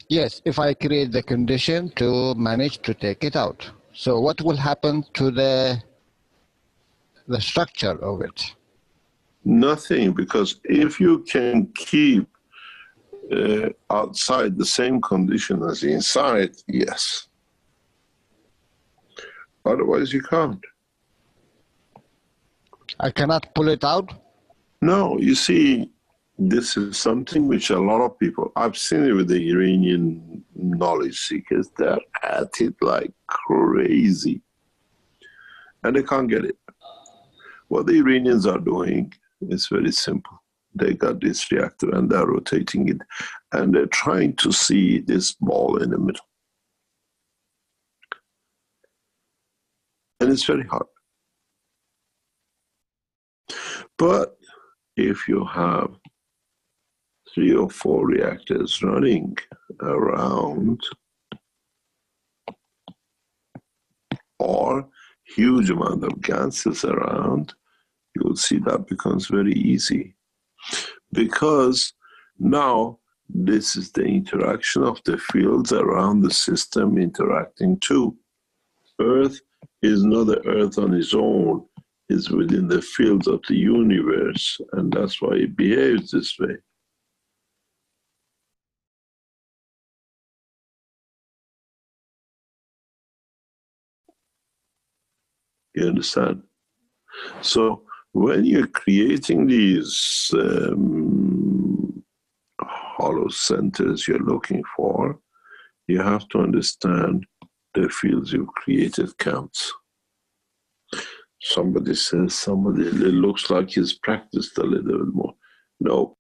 Yes, if I create the condition to manage to take it out. So what will happen to the structure of it? Nothing, because if you can keep outside the same condition as inside, yes. Otherwise you can't. I cannot pull it out? No, you see, this is something which a lot of people, I've seen it with the Iranian knowledge seekers, they're at it like crazy. And they can't get it. What the Iranians are doing is very simple. They got this reactor and they're rotating it, and they're trying to see this ball in the middle. And it's very hard. But if you have 3 or 4 reactors running around, or huge amount of gases around, you will see that becomes very easy. Because now this is the interaction of the fields around the system interacting too. Earth is not the Earth on its own, it's within the fields of the universe, and that's why it behaves this way. You understand? So when you're creating these hollow centers you're looking for, you have to understand the fields you've created counts. Somebody says, it looks like he's practiced a little bit more. No.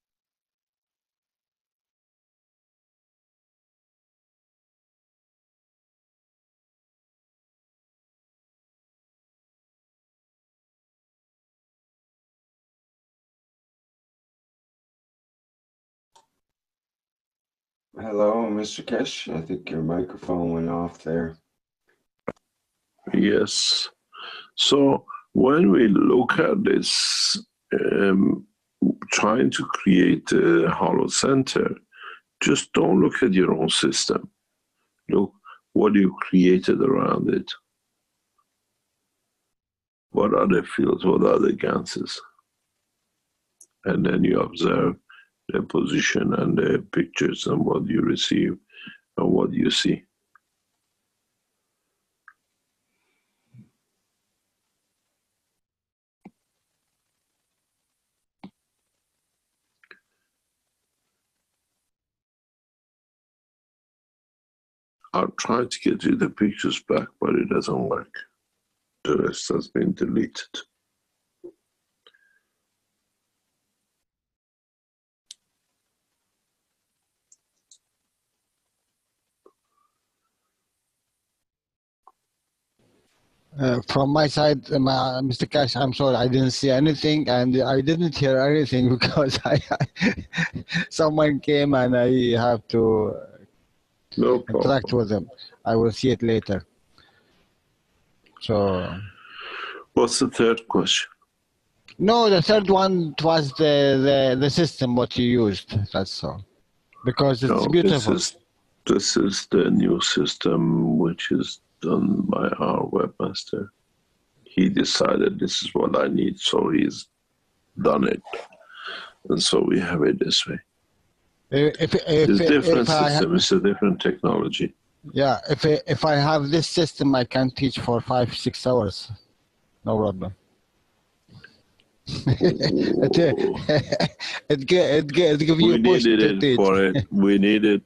Hello, Mr. Keshe. I think your microphone went off there. Yes. So when we look at this, trying to create a hollow center, just don't look at your own system. Look what you created around it. What are the fields? What are the gases? And then you observe the position and the pictures and what you receive and what you see. I'll try to get you the pictures back, but it doesn't work. The rest has been deleted. From my side, Mr. Keshe, I'm sorry, I didn't see anything, and I didn't hear anything because someone came and I have to interact with them. I will see it later. So, what's the third question? No, the third one was the system what you used. That's all, because it's beautiful. This is the new system which is done by our webmaster. He decided this is what I need, so he's done it, and so we have it this way. It's a different system. It's a different technology. Yeah, if I have this system, I can teach for 5-6 hours, no problem. it give you push to teach. We needed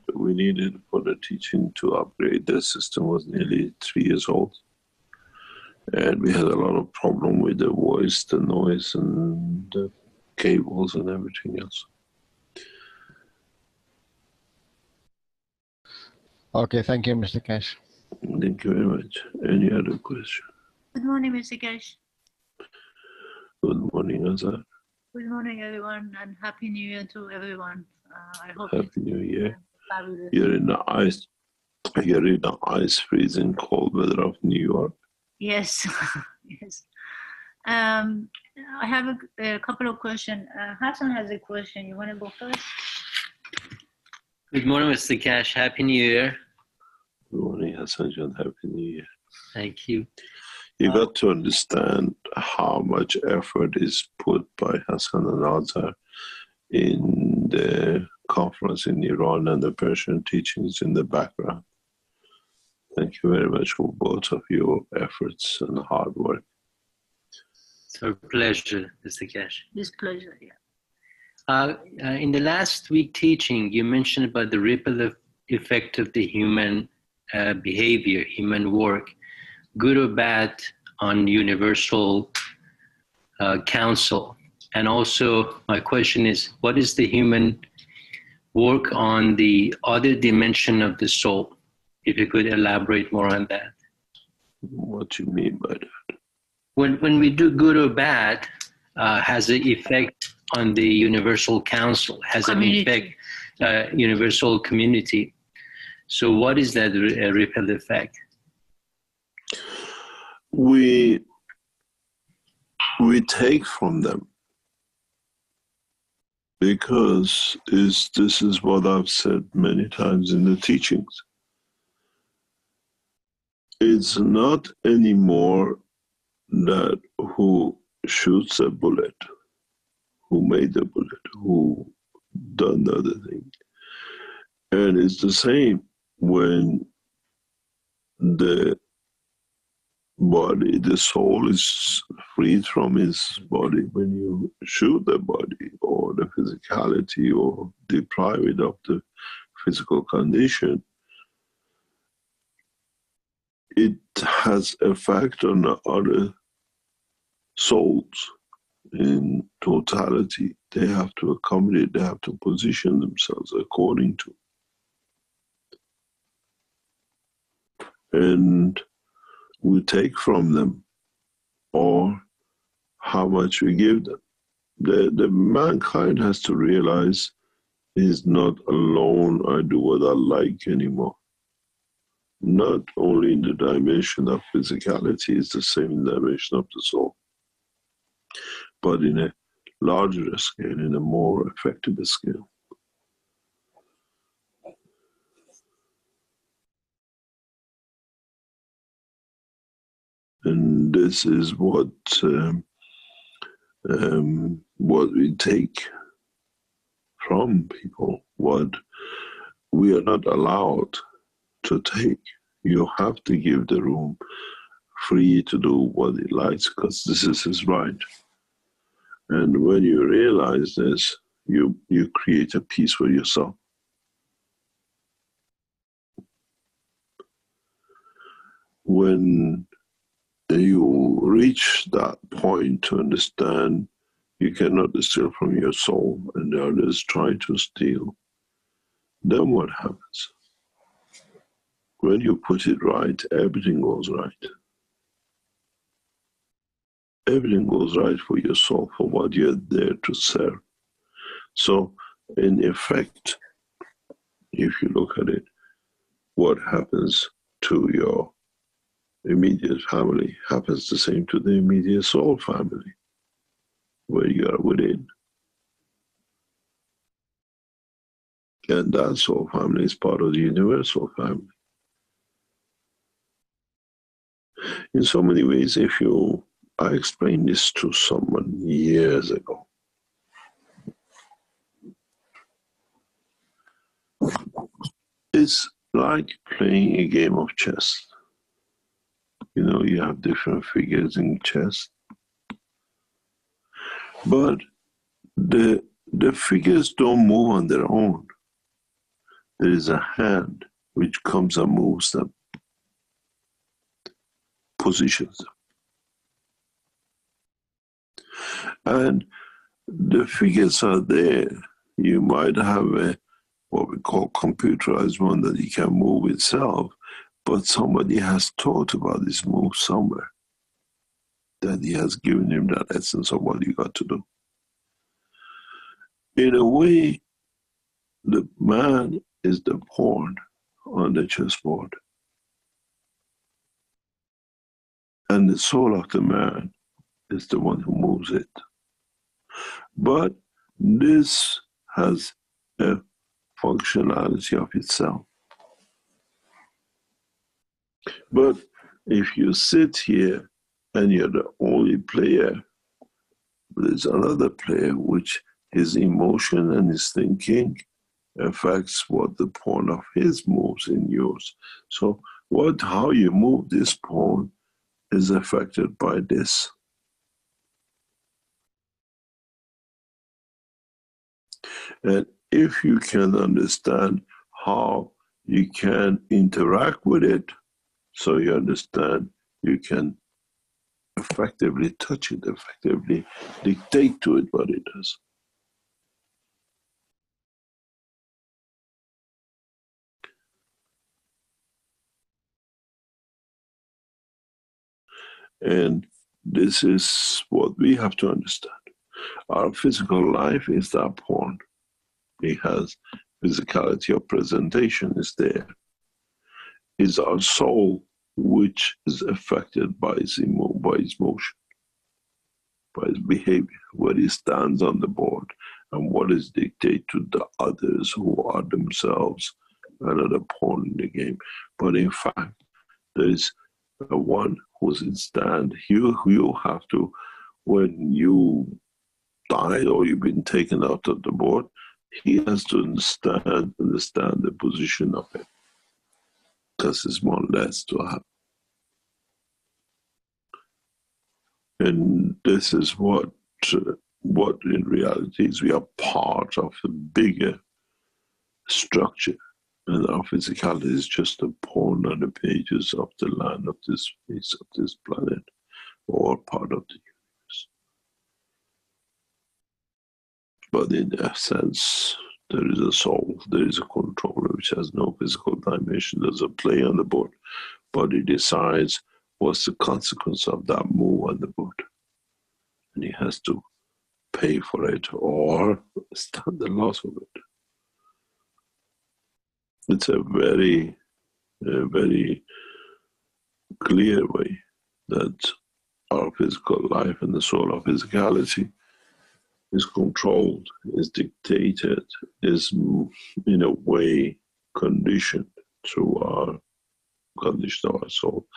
for the teaching to upgrade. The system was nearly 3 years old, and we had a lot of problem with the voice, the noise, and the cables and everything else. Okay, thank you, Mr. Keshe. Thank you very much. Any other question? Good morning, Mr. Keshe. Good morning, Azar. Good morning, everyone, and Happy New Year to everyone. I hope Happy New Year. Fabulous. You're in the ice freezing cold weather of New York. Yes, yes. I have a couple of questions. Hassan has a question. You want to go first? Good morning, Mr. Keshe. Happy New Year. Good morning, Hassan John. Happy New Year. Thank you. You got to understand how much effort is put by Hassan and Azhar in the conference in Iran and the Persian teachings in the background. Thank you very much for both of your efforts and hard work. It's our pleasure, Mr. Keshe. It's pleasure, yeah. In the last week teaching, you mentioned about the ripple effect of the human behavior, human work, good or bad, on universal council. And also, my question is, what is the human work on the other dimension of the soul? If you could elaborate more on that. What do you mean by that? When we do good or bad, has an effect on the universal council, has Community. an effect, universal community. So what is that ripple effect? We take from them, because this is what I've said many times in the teachings. It's not anymore that who shoots a bullet, who made the bullet, who done the other thing. And it's the same when the body, the soul is freed from its body. When you shoot the body or the physicality or deprive it of the physical condition, it has effect on the other souls in totality. They have to accommodate, they have to position themselves according to. And we take from them, or how much we give them. The mankind has to realize is not alone, I do what I like anymore. Not only in the dimension of physicality, it's the same dimension of the soul, but in a larger scale, in a more effective scale. And this is what we take from people, what we are not allowed to take. You have to give the room free to do what he likes, because this is his right. And when you realize this, you create a peace for yourself. When you reach that point to understand you cannot steal from your soul and the others try to steal, then what happens? When you put it right, everything goes right. Everything goes right for your soul, for what you're there to serve. So, in effect, if you look at it, what happens to your immediate family happens the same to the immediate soul family, where you are within. And that soul family is part of the universal family. In so many ways, I explained this to someone years ago. It's like playing a game of chess. You know, you have different figures in chess. But the figures don't move on their own. There is a hand which comes and moves them, positions them. And the figures are there. You might have what we call computerized one that it can move itself, but somebody has thought about this move somewhere, that he has given him that essence of what you got to do. In a way, the man is the pawn on the chessboard. And the soul of the man is the one who moves it. But this has a functionality of itself. But if you sit here and you're the only player, there's another player which his emotion and his thinking affects what the pawn of his moves in yours. So how you move this pawn is affected by this. And if you can understand how you can interact with it, so you understand you can effectively touch it, effectively dictate to it what it does. And this is what we have to understand. Our physical life is that pawn. It has physicality of presentation is there. It's our soul which is affected by its motion, by its behavior, where it stands on the board, and what is dictated to the others who are themselves another pawn in the game. But in fact, there is one who's in stand. You have to, when you died or you've been taken out of the board, he has to understand the position of it, because it's more or less to happen. And this is what in reality is. We are part of a bigger structure, and our physicality is just a pawn on the pages of the land of this face of this planet, or part of the universe. But in essence, there is a soul, there is a controller which has no physical dimension, doesn't play on the board, but he decides what's the consequence of that move on the board. And he has to pay for it or stand the loss of it. It's a very clear way that our physical life and the soul of physicality is controlled, is dictated, is in a way conditioned through our condition of our soul.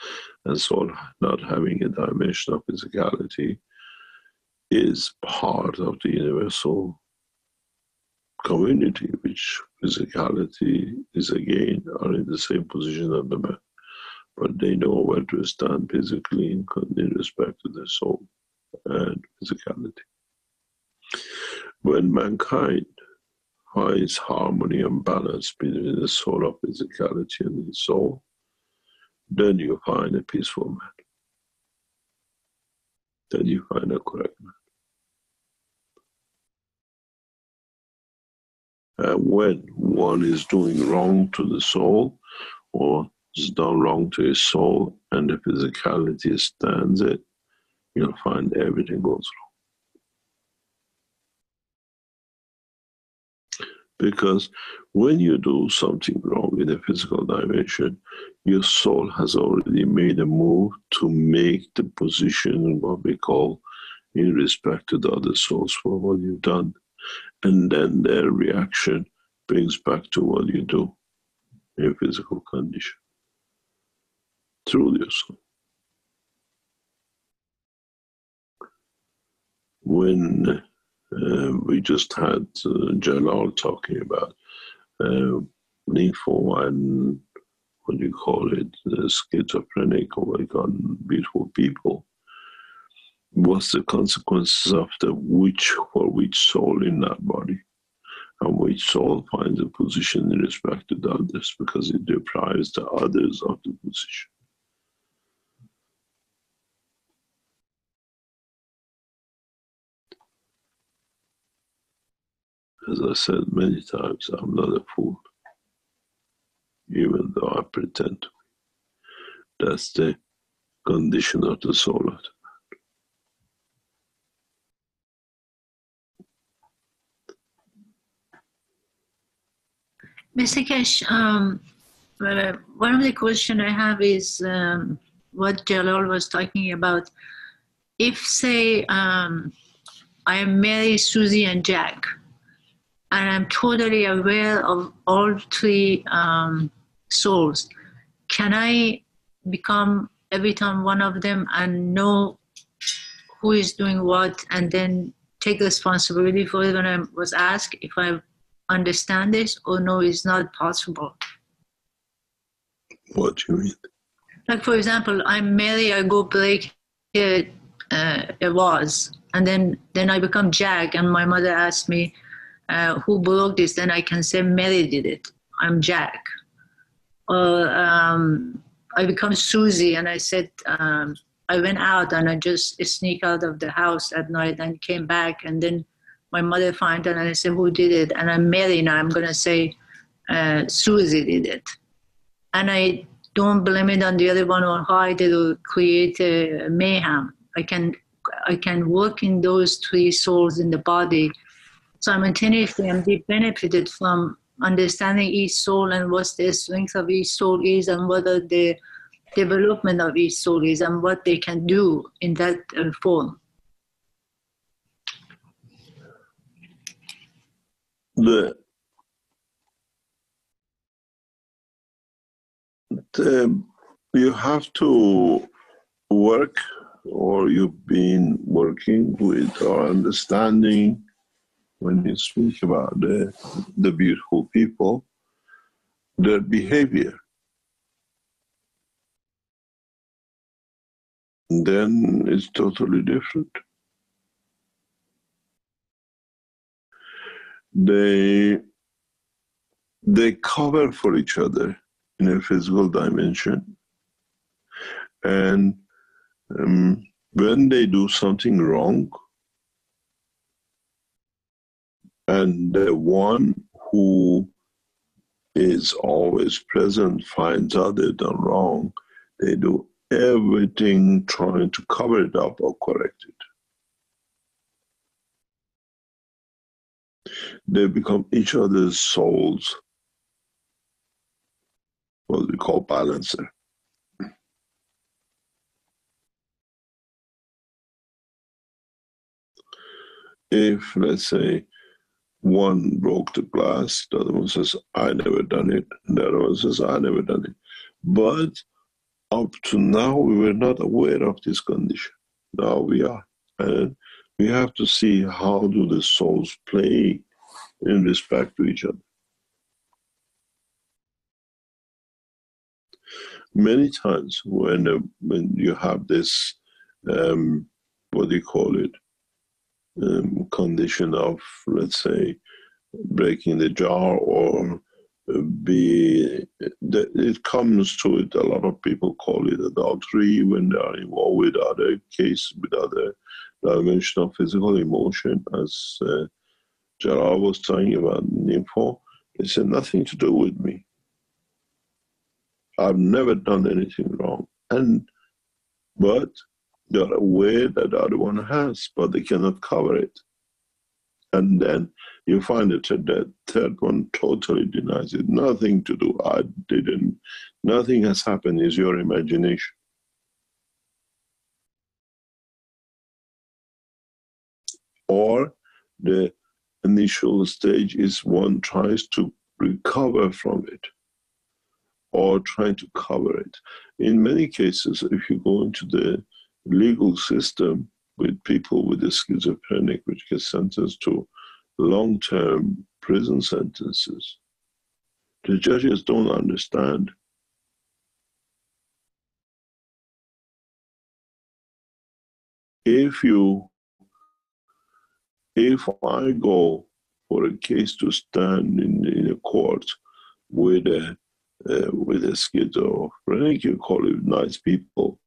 And soul not having a dimension of physicality is part of the universal community, which physicality is again are in the same position as the man, but they know where to stand physically in respect to their soul and physicality. When mankind finds harmony and balance between the soul of physicality and the soul, then you find a peaceful man. Then you find a correct man. And when one is doing wrong to the soul, or is done wrong to his soul, and the physicality stands it, you'll find everything goes wrong. Because when you do something wrong in the physical dimension, your soul has already made a move to make the position what we call in respect to the other souls for what you've done. And then their reaction brings back to what you do in physical condition through your soul. When we just had Jalal talking about lymphoma and what do you call it, schizophrenic or like on beautiful people. What's the consequences of which soul in that body? And which soul finds a position in respect to the others, because it deprives the others of the position. As I said many times, I'm not a fool, even though I pretend to be. That's the condition of the soul of the Mr. Keshe, one of the questions I have is what Jalal was talking about. if say I am Mary, Susie, and Jack, and I'm totally aware of all three souls, can I become every time one of them and know who is doing what, and then take responsibility for it when I was asked if I understand this, or no, it's not possible? What do you mean? Like, for example, I'm Mary, I go break a vase, and then I become Jack, and my mother asked me, who broke this? Then I can say Mary did it. I'm Jack. Or I become Susie, and I said, I went out and I just sneak out of the house at night and came back, and then my mother found out and I said, who did it? And I'm Mary now, I'm going to say Susie did it. And I don't blame it on the other one or hide it or create a mayhem. I can work in those three souls in the body. Simultaneously, I'm benefited from understanding each soul and what the strength of each soul is, and what the development of each soul is, and what they can do in that form. You have to work, or you've been working with or understanding, when you speak about the beautiful people, their behavior. Then it's totally different. They cover for each other in a physical dimension. And when they do something wrong, and the one who is always present finds out they've done wrong, they do everything trying to cover it up or correct it. They become each other's souls, what we call balancer. If, let's say, one broke the glass, the other one says, I never done it, and the other one says, I never done it. But up to now, we were not aware of this condition. Now we are. And we have to see how do the souls play in respect to each other. Many times when you have this, what do you call it, condition of, let's say, breaking the jar, or it comes to it, a lot of people call it adultery when they are involved with other cases, with other dimension of physical emotion, as Jalal was talking about Nympho. They said, nothing to do with me. I've never done anything wrong. But they're aware that the other one has, but they cannot cover it. And then you find that the third one totally denies it. Nothing to do. I didn't. Nothing has happened. It's your imagination. Or the initial stage is one tries to recover from it, or trying to cover it. In many cases, if you go into the legal system with people with the schizophrenic, which gets sentenced to long-term prison sentences, the judges don't understand. If I go for a case to stand in a court with a schizophrenic, you call it nice people,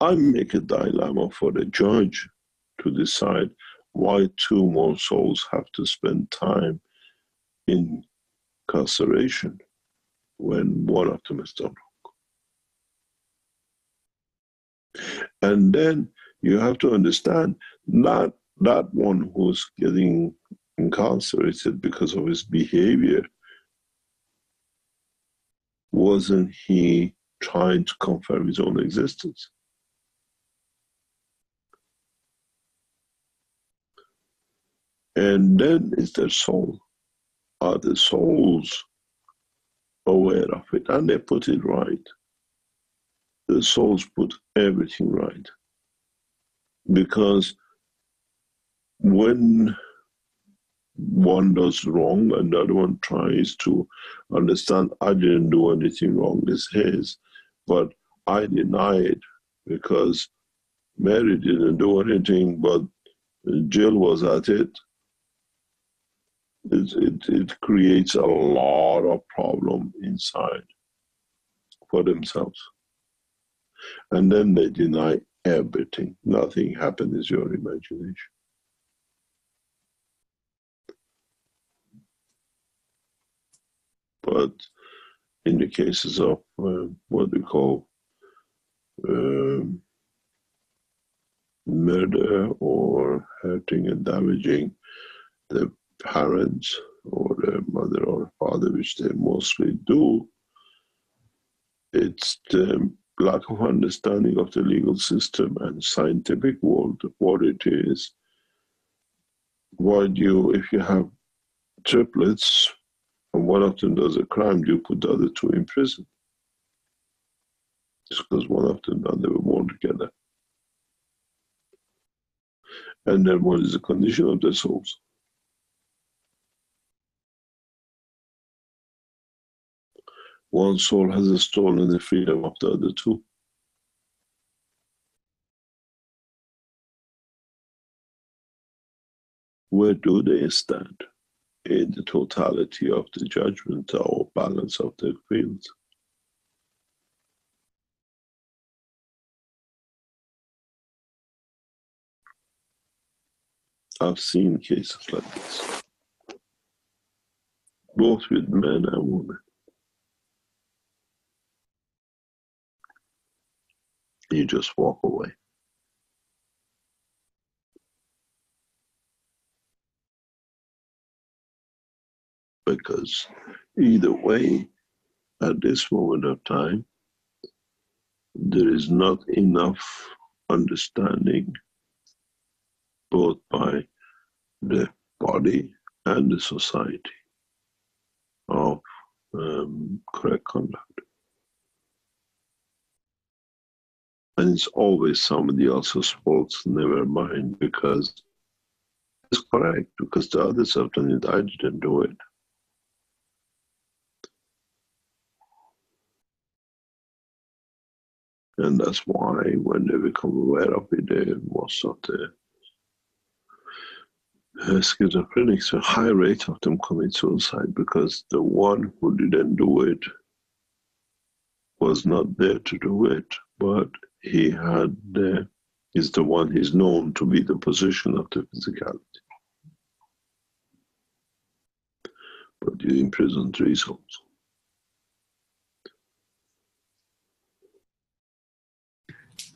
I make a dilemma for the judge to decide why two more souls have to spend time in incarceration when one of them is done wrong. And then you have to understand that that one who's getting incarcerated because of his behavior, wasn't he trying to confirm his own existence? And then is their soul. Are the souls aware of it? And they put it right. The souls put everything right. Because when one does wrong and the other one tries to understand, I didn't do anything wrong, it's his, but I deny it because Mary didn't do anything, but Jill was at it. It creates a lot of problem inside for themselves. And then they deny everything. Nothing happened, is your imagination. But in the cases of what we call murder or hurting and damaging the parents or the mother or father, which they mostly do, it's the lack of understanding of the legal system and scientific world, what it is. If you have triplets and one of them does a crime, you put the other two in prison. Just because one of them and they were born together. And then what is the condition of their souls? One soul has stolen the freedom of the other two. Where do they stand in the totality of the judgment or balance of their fields? I've seen cases like this, both with men and women. You just walk away. Because either way, at this moment of time, there is not enough understanding both by the body and the society of correct conduct. And it's always somebody else's fault, never mine, because it's correct, because the others have done it, I didn't do it. And that's why when they become aware of it, most of the schizophrenics, a high rate of them commit suicide because the one who didn't do it was not there to do it, but he had is the one he's known to be the position of the physicality. But you imprison 3 souls.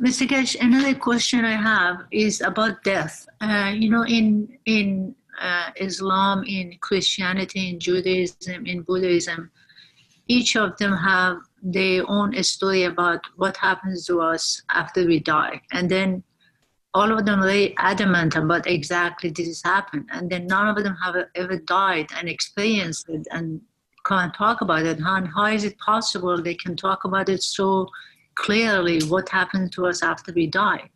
Mr. Keshe, another question I have is about death. In Islam, in Christianity, in Judaism, in Buddhism, each of them have their own story about what happens to us after we die. And then all of them are very adamant about exactly this happened. And then none of them have ever died and experienced it and can't talk about it. And how is it possible they can talk about it so clearly, what happened to us after we die?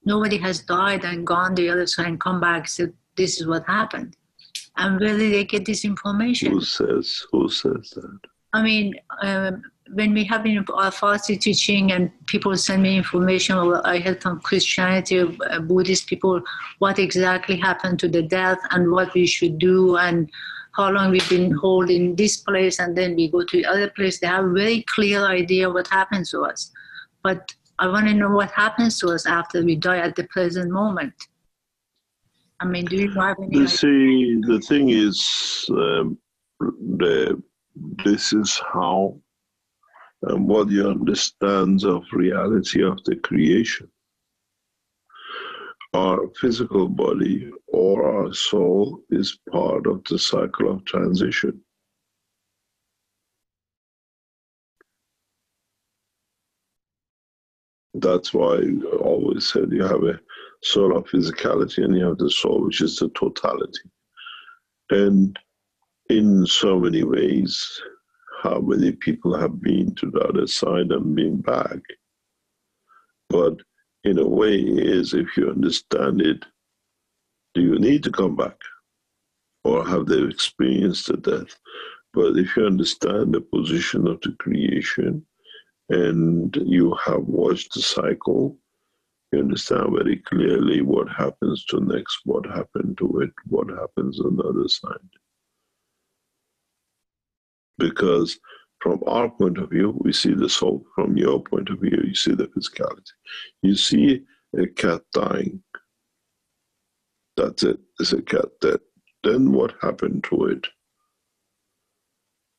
Nobody has died and gone the other side and come back and said, this is what happened. And where did they get this information? Who says that? I mean, when we have been Farsi teaching and people send me information, I heard from Christianity, Buddhist people, what exactly happened to the death and what we should do and how long we've been holding this place and then we go to the other place. They have a very clear idea what happens to us. But I want to know what happens to us after we die at the present moment. I mean, do you have any idea? See, the thing is, this is how what you understand of reality of the creation. Our physical body or our soul is part of the cycle of transition. That's why I always said you have a soul of physicality and you have the soul, which is the totality. And in so many ways, how many people have been to the other side and been back. But in a way is, if you understand it, do you need to come back? Or have they experienced the death? But if you understand the position of the creation and you have watched the cycle, you understand very clearly what happens to next, what happened to it, what happens on the other side. Because from our point of view, we see the soul. From your point of view, you see the physicality. You see a cat dying. That's it. It's a cat dead. Then what happened to it?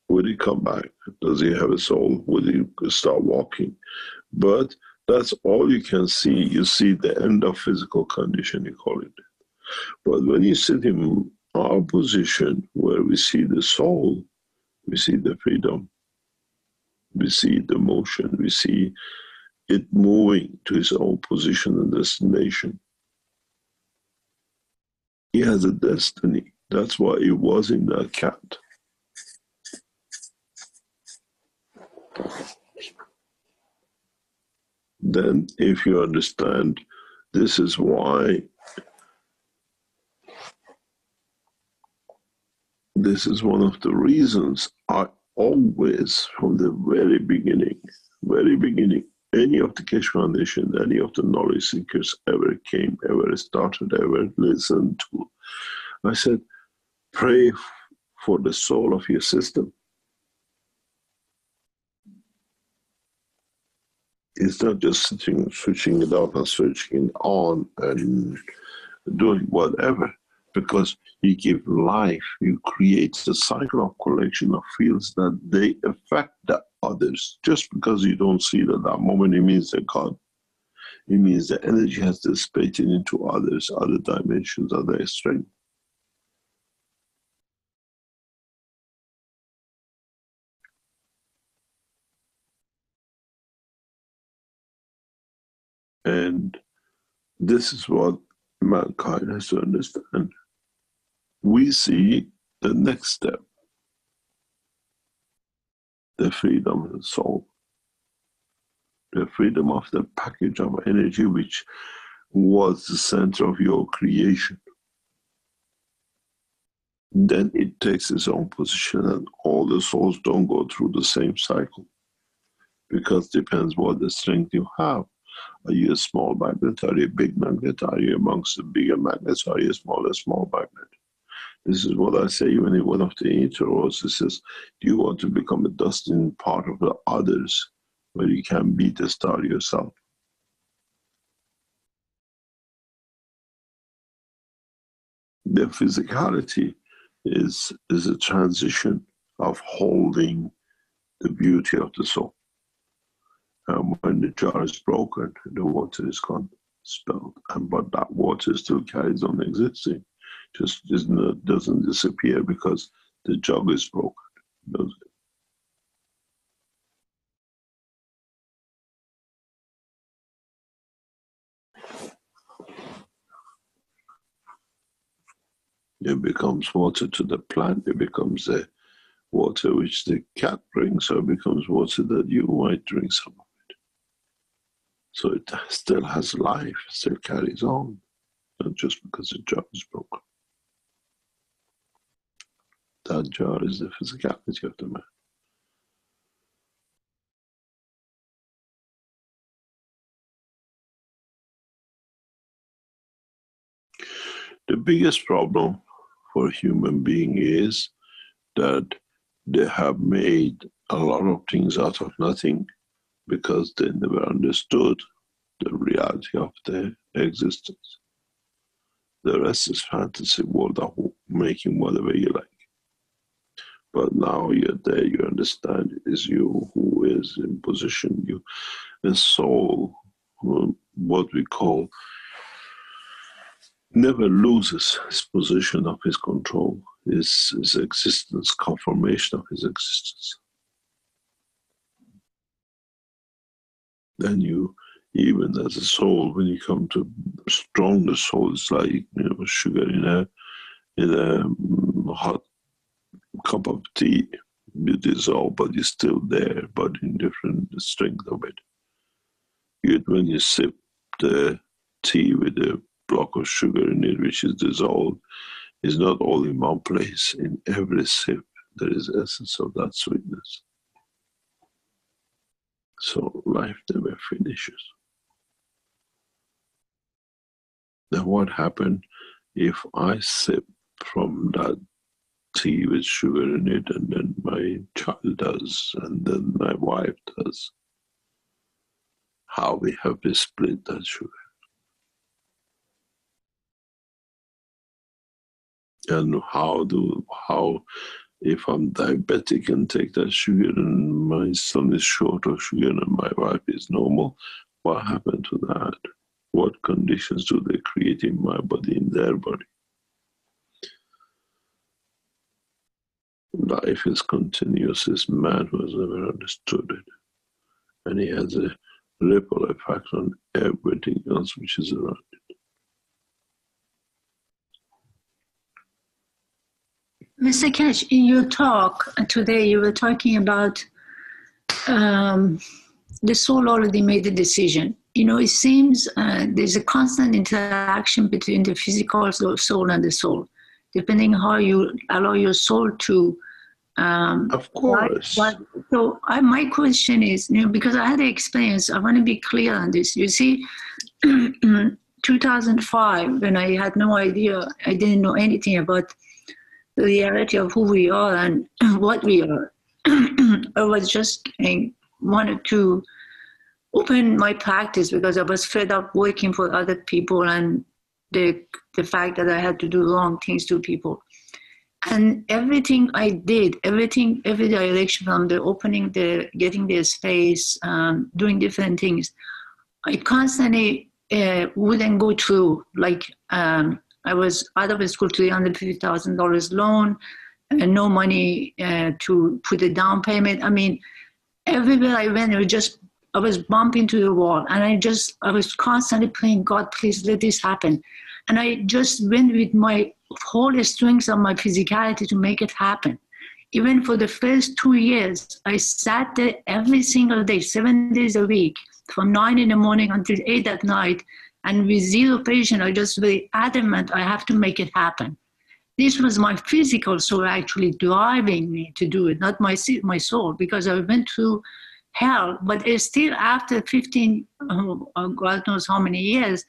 Would he come back? Does he have a soul? Would he start walking? But that's all you can see. You see the end of physical condition, you call it. But when you sit in our position where we see the soul, we see the freedom, we see the motion, we see it moving to its own position and destination. He has a destiny. That's why he was in that cat. Then if you understand, this is why this is one of the reasons I always, from the very beginning, any of the Keshe Foundation, any of the knowledge seekers ever came, ever started, ever listened to, I said, pray for the soul of your system. It's not just sitting, switching it off and switching it on and doing whatever, because you give life, you create a cycle of collection of fields that they affect the others. Just because you don't see it at that moment, it means they're gone. It means the energy has dissipated into others, other dimensions, other strength. And this is what mankind has to understand. We see the next step, the freedom of the soul, the freedom of the package of energy which was the center of your creation. Then it takes its own position, and all the souls don't go through the same cycle, because it depends what the strength you have. Are you a small magnet? Are you a big magnet? Are you amongst the bigger magnets? Are you a small magnet? This is what I say when in one of the intros. It says, do you want to become a dust in part of the others, where you can be the star yourself? The physicality is a transition of holding the beauty of the soul. And when the jar is broken, the water is gone, spilled, but that water still carries on existing. Just doesn't disappear because the jug is broken, does it? It becomes water to the plant. It becomes the water which the cat drinks, or it becomes water that you might drink some of it. So it still has life, still carries on, not just because the jar is broken. That jar is the physicality of the man. The biggest problem for a human being is that they have made a lot of things out of nothing because they never understood the reality of their existence. The rest is fantasy world of making whatever you like. But now you're there, you understand it is you who is in position, you, the soul, what we call, never loses his position of his control, his existence, confirmation of his existence. Then you, even as a soul, when you come to strong, the soul is like, sugar in a hot cup of tea, you dissolve, but it's still there, but in different strength of it. Yet when you sip the tea with a block of sugar in it, which is dissolved, it's not all in one place. In every sip, there is essence of that sweetness. So life never finishes. Now what happened if I sip from that tea with sugar in it, and then my child does, and then my wife does? How we have to split that sugar. And how if I'm diabetic and take that sugar and my son is short of sugar and my wife is normal, what happened to that? What conditions do they create in my body, in their body? Life is continuous. This man who has never understood it. And he has a ripple effect on everything else which is around it. Mr. Keshe, in your talk today, you were talking about the soul already made the decision. You know, it seems there's a constant interaction between the physical soul and the soul, depending how you allow your soul to. Of course. So my question is, you know, because I had the experience, I want to be clear on this. You see, 2005, when I had no idea, I didn't know anything about the reality of who we are and what we are. I was just wanted to open my practice because I was fed up working for other people and the fact that I had to do wrong things to people. And everything I did, every direction, from the opening, getting the space, doing different things, I constantly wouldn't go through. Like I was out of school, $350,000 loan, and no money to put a down payment. I mean, everywhere I went, I was bumping into the wall, and I was constantly praying, God, please let this happen. And I just went with my whole strength of my physicality to make it happen. Even for the first 2 years, I sat there every single day, 7 days a week, from 9 in the morning until 8 at night. And with zero patient, I just very adamant, I have to make it happen. This was my physical soul actually driving me to do it, not my soul, because I went through hell. But it's still after 15, God knows how many years,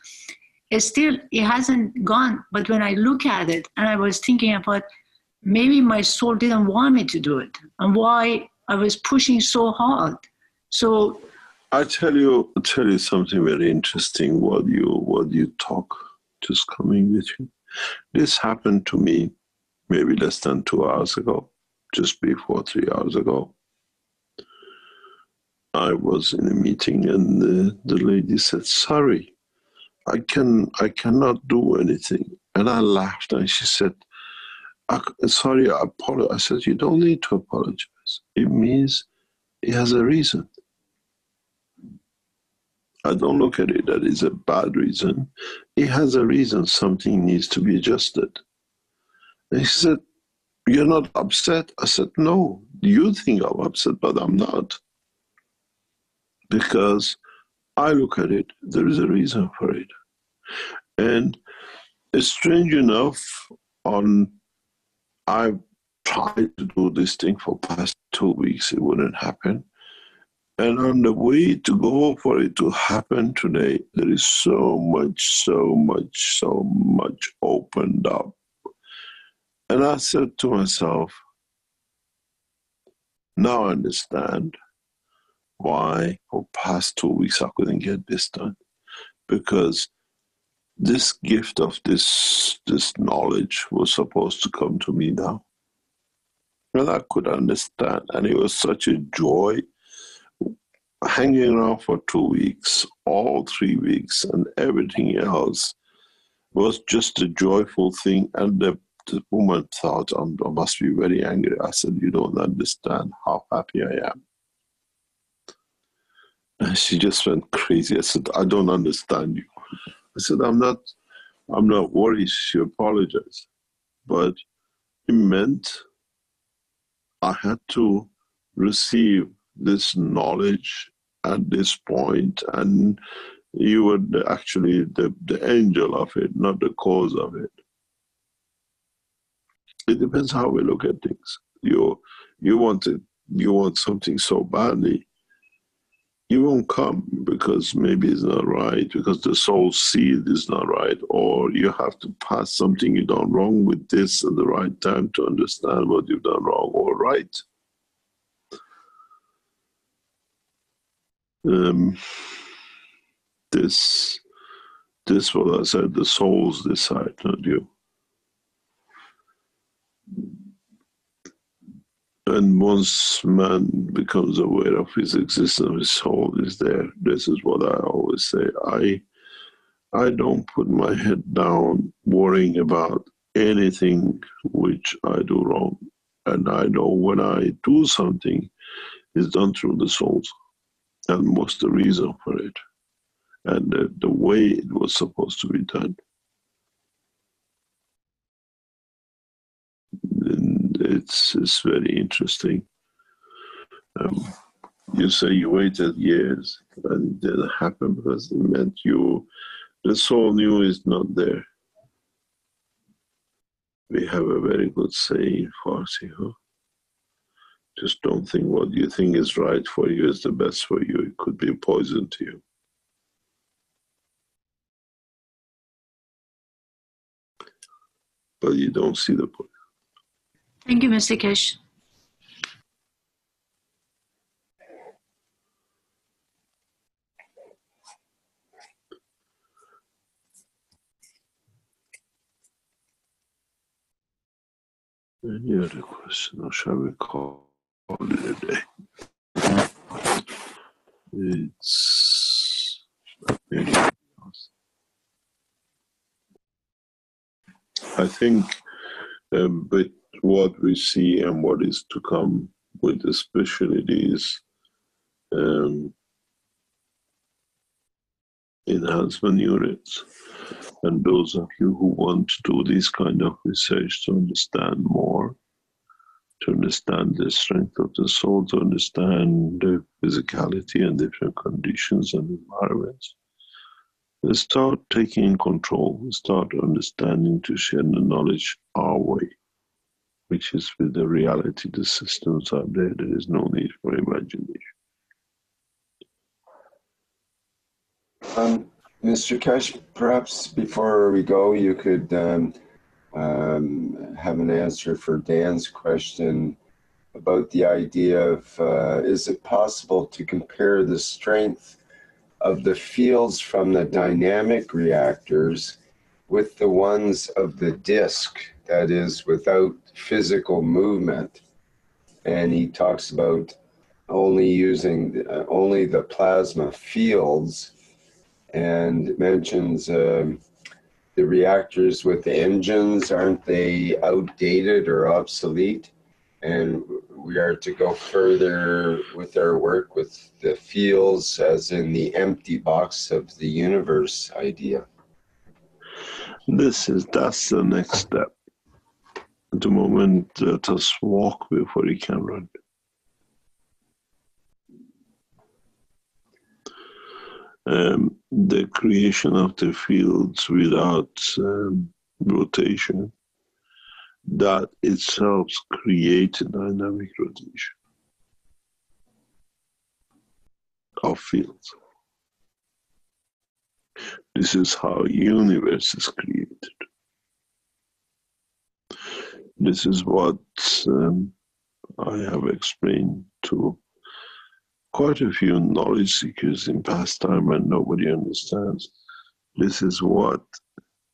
it hasn't gone. But when I look at it, and I was thinking about maybe my soul didn't want me to do it, and why I was pushing so hard. So I'll tell you something very interesting while you talk, just coming with you. This happened to me maybe less than 2 hours ago, just before 3 hours ago. I was in a meeting and the lady said, sorry, I cannot do anything. And I laughed and she said, sorry, I apologize. I said, you don't need to apologize. It means it has a reason. I don't look at it that it's a bad reason. It has a reason. Something needs to be adjusted. And she said, you're not upset? I said, no, you think I'm upset, but I'm not. Because I look at it, there is a reason for it. And it's strange enough, I've tried to do this thing for past 2 weeks, it wouldn't happen. And on the way to go for it to happen today, there is so much opened up. And I said to myself, now I understand why for past 2 weeks I couldn't get this done. Because this gift of this knowledge was supposed to come to me now. And I could understand. And it was such a joy hanging around for 2 weeks, all 3 weeks, and everything else was just a joyful thing. And the woman thought, I must be very angry. I said, you don't understand how happy I am. And she just went crazy. I said, I don't understand you. I said, I'm not worried. She apologized. But it meant I had to receive this knowledge at this point, and you were actually the angel of it, not the cause of it. It depends how we look at things. You want something so badly, you won't come because maybe it's not right, because the soul seed is not right, or you have to pass something you done wrong with this at the right time to understand what you've done wrong or right. This what I said, the souls decide, not you. And once man becomes aware of his existence, his soul is there. This is what I always say. I don't put my head down worrying about anything which I do wrong. And I know when I do something, it's done through the souls. And what's the reason for it? And the way it was supposed to be done. And it's very interesting. You say you waited years, and it didn't happen because it meant the soul knew it's not there. We have a very good saying in Farsi, huh? Just don't think what you think is right for you is the best for you. It could be poison to you. But you don't see the point. Thank you, Mr. Keshe. Any other question, or shall we call it a day? It's anything else. I think with what we see and what is to come with especially these enhancement units, and those of you who want to do this kind of research to understand more, to understand the strength of the soul, to understand the physicality and different conditions and environments, we start taking control, we start understanding to share the knowledge our way, which is with the reality, the systems are there, there is no need for imagination. Mr. Keshe, perhaps before we go, you could have an answer for Dan's question about the idea of is it possible to compare the strength of the fields from the dynamic reactors with the ones of the disk, that is, without physical movement? And he talks about only using only the plasma fields, and mentions the reactors with the engines, aren't they outdated or obsolete? And we are to go further with our work with the fields, as in the empty box of the universe idea. That's the next step. At the moment, let us walk before we can run. The creation of the fields without rotation, that itself creates a dynamic rotation of fields. This is how universe is created. This is what I have explained to quite a few knowledge seekers in past time, and nobody understands. This is what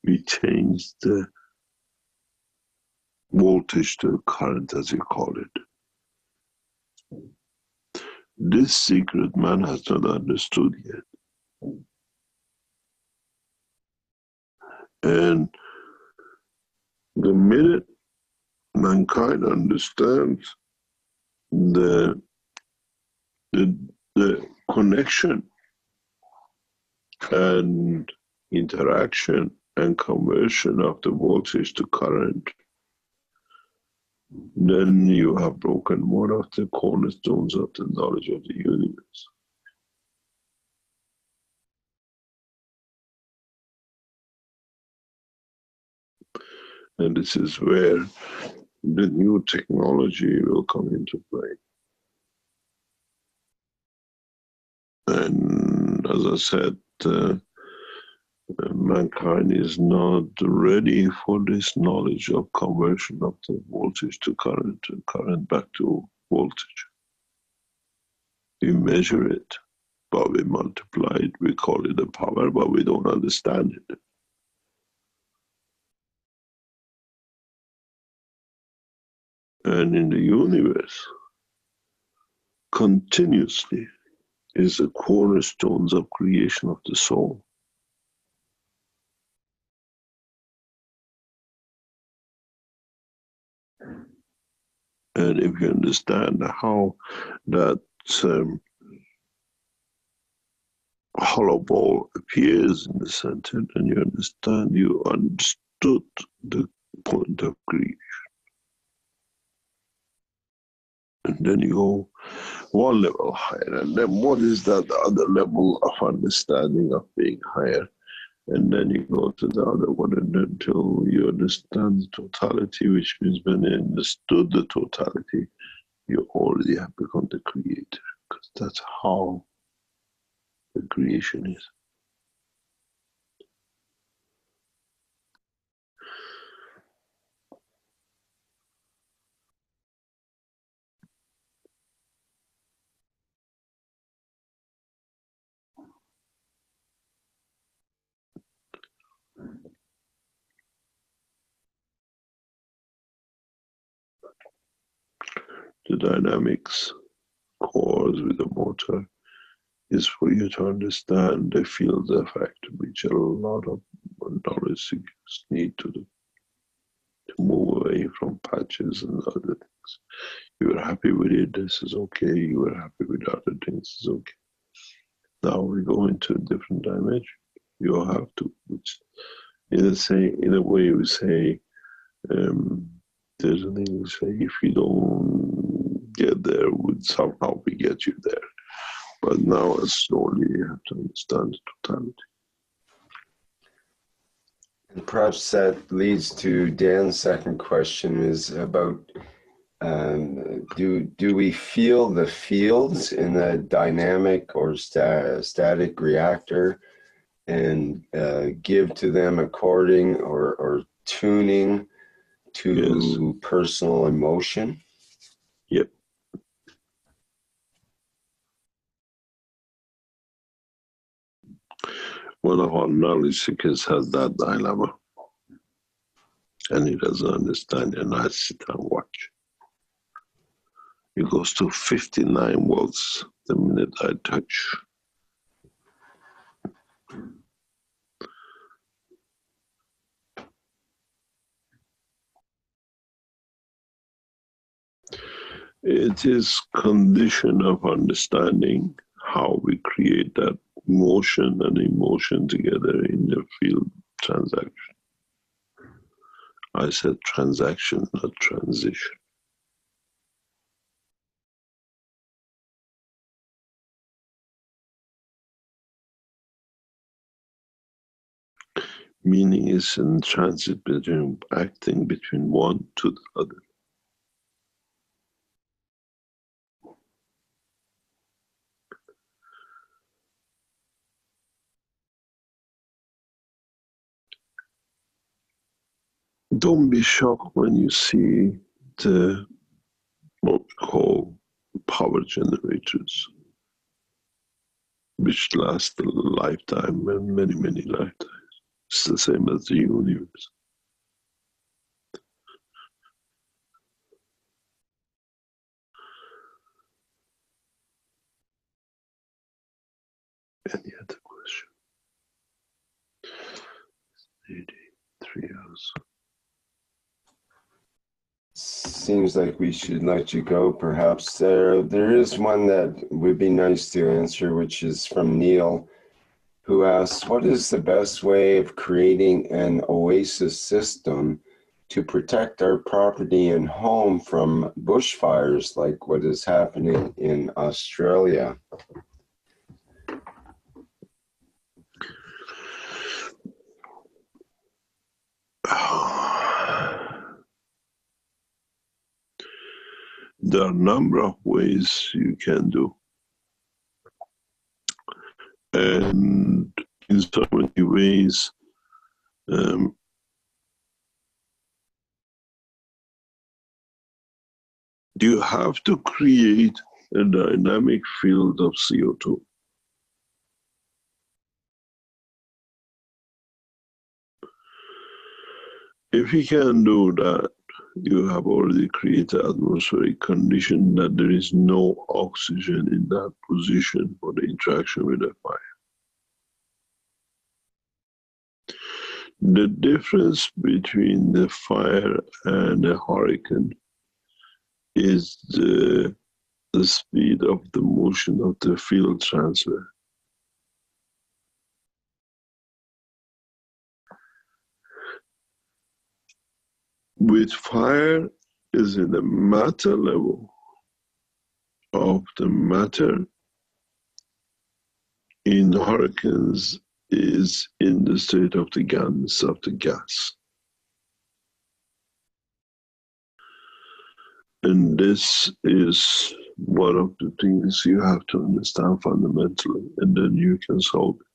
we change the voltage to current, as you call it. This secret man has not understood yet. And the minute mankind understands the connection and interaction and conversion of the voltage to current, then you have broken one of the cornerstones of the knowledge of the universe. And this is where the new technology will come into play. And as I said, mankind is not ready for this knowledge of conversion of the voltage to current and current back to voltage. We measure it, but we multiply it, we call it a power, but we don't understand it. And in the universe, continuously is the cornerstones of creation of the soul. And if you understand how that hollow ball appears in the center, then you understood the point of creation. And then you go one level higher, and then what is that other level of understanding of being higher? And then you go to the other one, and until you understand the totality, which means when you understood the totality, you already have become the creator, because that's how the creation is. The dynamics cores with the motor is for you to understand the field effect, which a lot of knowledge seekers need to do, to move away from patches and other things. You were happy with it, this is okay. You were happy with other things, it's okay. Now we go into a different dimension. You have to, which in a way we say, there's an English say, if you don't get there, somehow we get you there. But now slowly you have to understand the totality. And perhaps that leads to Dan's second question, is about do we feel the fields in the dynamic or static reactor and give to them according or tuning to yes. personal emotion? Yep. One of our knowledge seekers has that dilemma, and he doesn't understand it, and I sit and watch. It goes to 59 volts the minute I touch. It is condition of understanding how we create that motion and emotion together in the field transaction. I said transaction, not transition. Meaning is in transit between acting between one to the other. Don't be shocked when you see the what we call power generators, which last a lifetime and many, many lifetimes. It's the same as the universe. Any other question? 83 hours. Seems like we should let you go, perhaps. There is one that would be nice to answer, which is from Neil, who asks, what is the best way of creating an oasis system to protect our property and home from bushfires like what is happening in Australia? There are a number of ways you can do. And in so many ways, you have to create a dynamic field of CO2. If you can do that, you have already created an atmospheric condition that there is no oxygen in that position for the interaction with the fire. The difference between the fire and a hurricane is the speed of the motion of the field transfer. With fire is in the matter level of the matter. In hurricanes is in the state of the gas of the gas. And this is one of the things you have to understand fundamentally, and then you can solve it.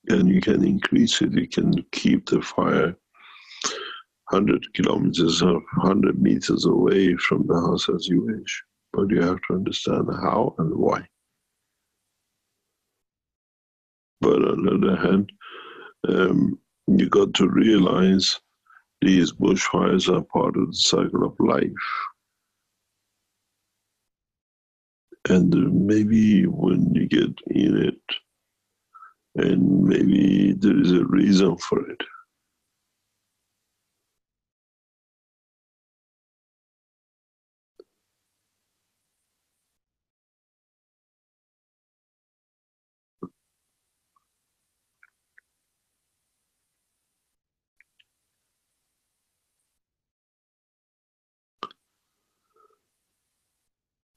And you can increase it, you can keep the fire 100 kilometers or 100 meters away from the house as you wish. But you have to understand how and why. But on the other hand, you got to realize these bushfires are part of the cycle of life. And maybe when you get in it, and maybe there is a reason for it.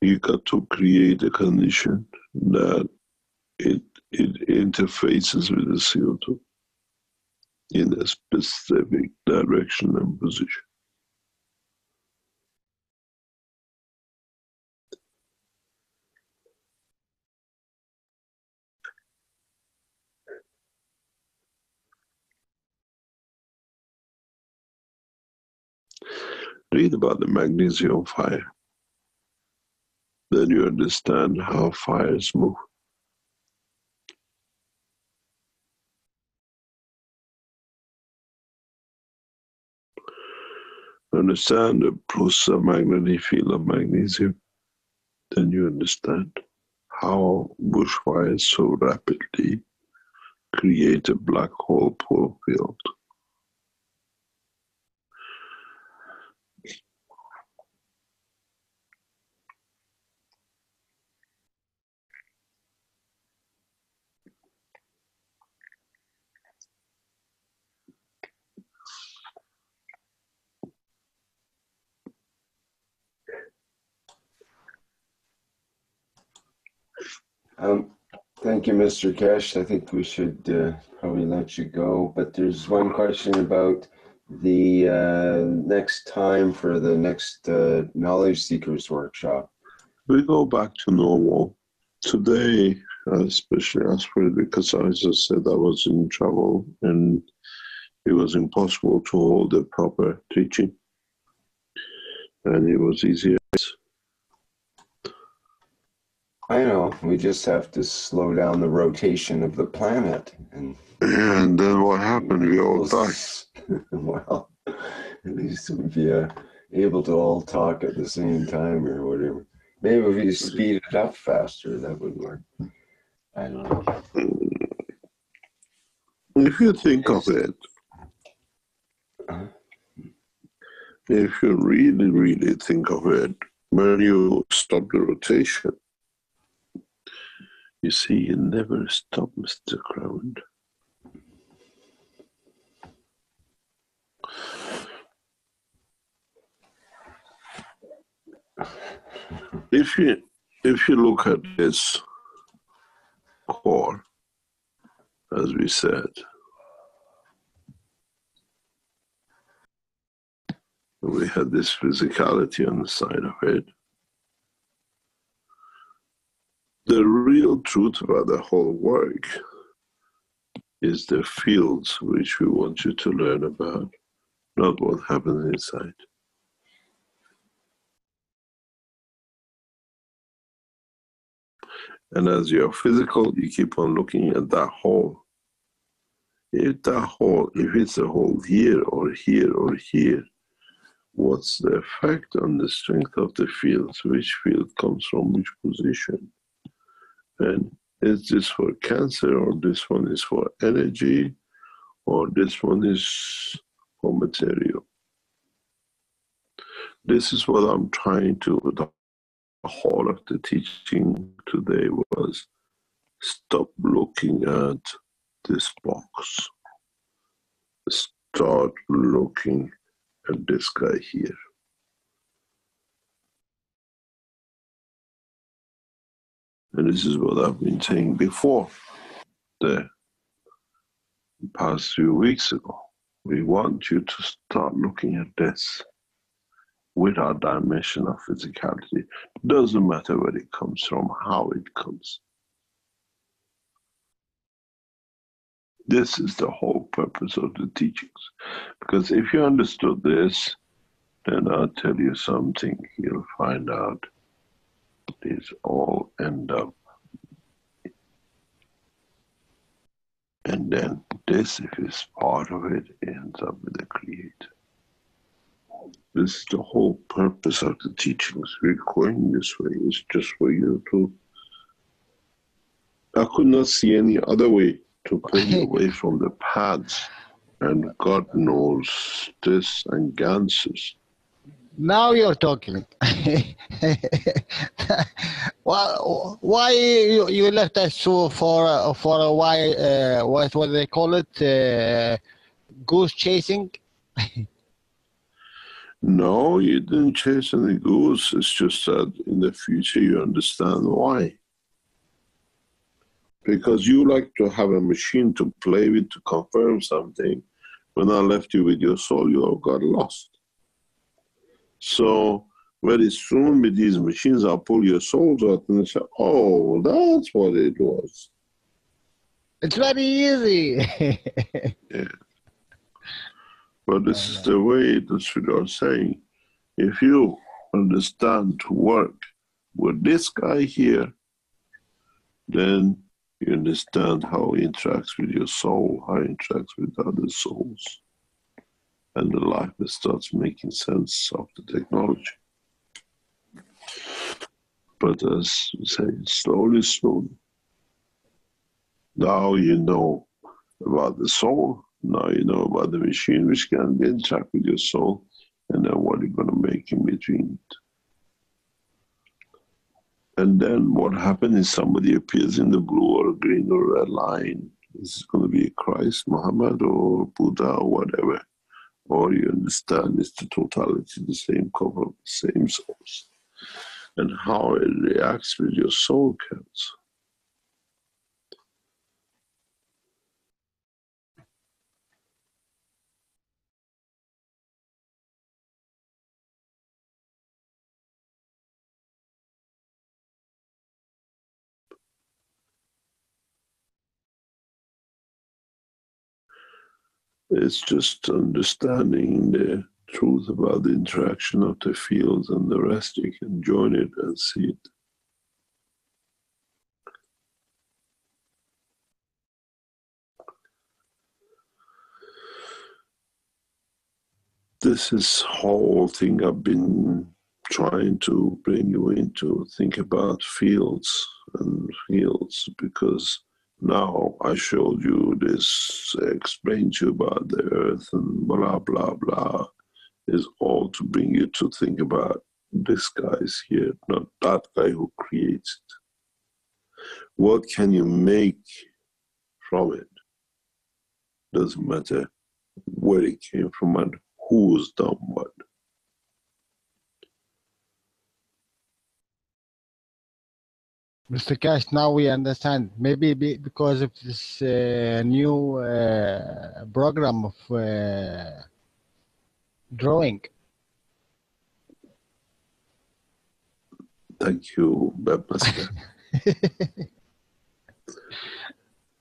You got to create a condition that it interfaces with the CO2 in a specific direction and position. Read about the magnesium fire. Then you understand how fires move. Understand the process of magnetic field of magnesium. Then you understand how bushfires so rapidly create a black hole pole field. Thank you, Mr. Keshe. I think we should probably let you go, but there's one question about the next time for the next Knowledge Seekers workshop. We go back to normal. Today, especially as for because I just said I was in trouble and it was impossible to hold a proper teaching. And it was easier. I know, we just have to slow down the rotation of the planet. And then what happened? We all died. Well, at least we'd be able to all talk at the same time or whatever. Maybe if we speed it up faster, that would work. I don't know. If you think of it, if you really, really think of it, when you stop the rotation, you see, you never stop, Mr. Crown. if you look at this core, as we said, we had this physicality on the side of it. The real truth about the whole work is the fields which we want you to learn about, not what happens inside. And as you're physical, you keep on looking at that hole. If it's a hole here or here or here, what's the effect on the strength of the fields? Which field comes from which position? And is this for cancer, or this one is for energy, or this one is for material? This is what I'm trying to, the whole of the teaching today was, stop looking at this box. Start looking at this guy here. And this is what I've been saying before, the past few weeks ago. We want you to start looking at this with our dimension of physicality. Doesn't matter where it comes from, how it comes. This is the whole purpose of the teachings. Because if you understood this, then I'll tell you something, you'll find out these all end up. And then this, if it's part of it, ends up with the Creator. This is the whole purpose of the teachings. We're going this way. It's just for you to. I could not see any other way to pull you away from the paths. And God knows this and Ganses. Now you're talking. Why you left us so for a while? What they call it? Goose chasing. No, you didn't chase any goose. It's just that in the future you understand why. Because you like to have a machine to play with to confirm something. When I left you with your soul, you all got lost. So very soon with these machines, I'll pull your souls out and say, oh, that's what it was. It's very easy. Yeah. But this is the way that's what you're saying. If you understand to work with this guy here, then you understand how he interacts with your soul, how he interacts with other souls. And the life that starts making sense of the technology. But as we say, slowly, slowly. Now you know about the soul. Now you know about the machine, which can interact with your soul. And then what are you going to make in between it? And then what happens is somebody appears in the blue or green or red line. This is going to be Christ, Muhammad, or Buddha, or whatever. Or you understand it's the totality, the same cover, the same source. And how it reacts with your soul counts. It's just understanding the truth about the interaction of the fields, and the rest you can join it and see it. This is whole thing I've been trying to bring you into, think about fields and fields, because now I showed you this, explained to you about the earth and blah, blah, blah, is all to bring you to think about this guy's here, not that guy who creates it. What can you make from it? Doesn't matter where it came from and who's done what. Mr. Keshe, now we understand. Maybe because of this new program of drawing. Thank you, Master.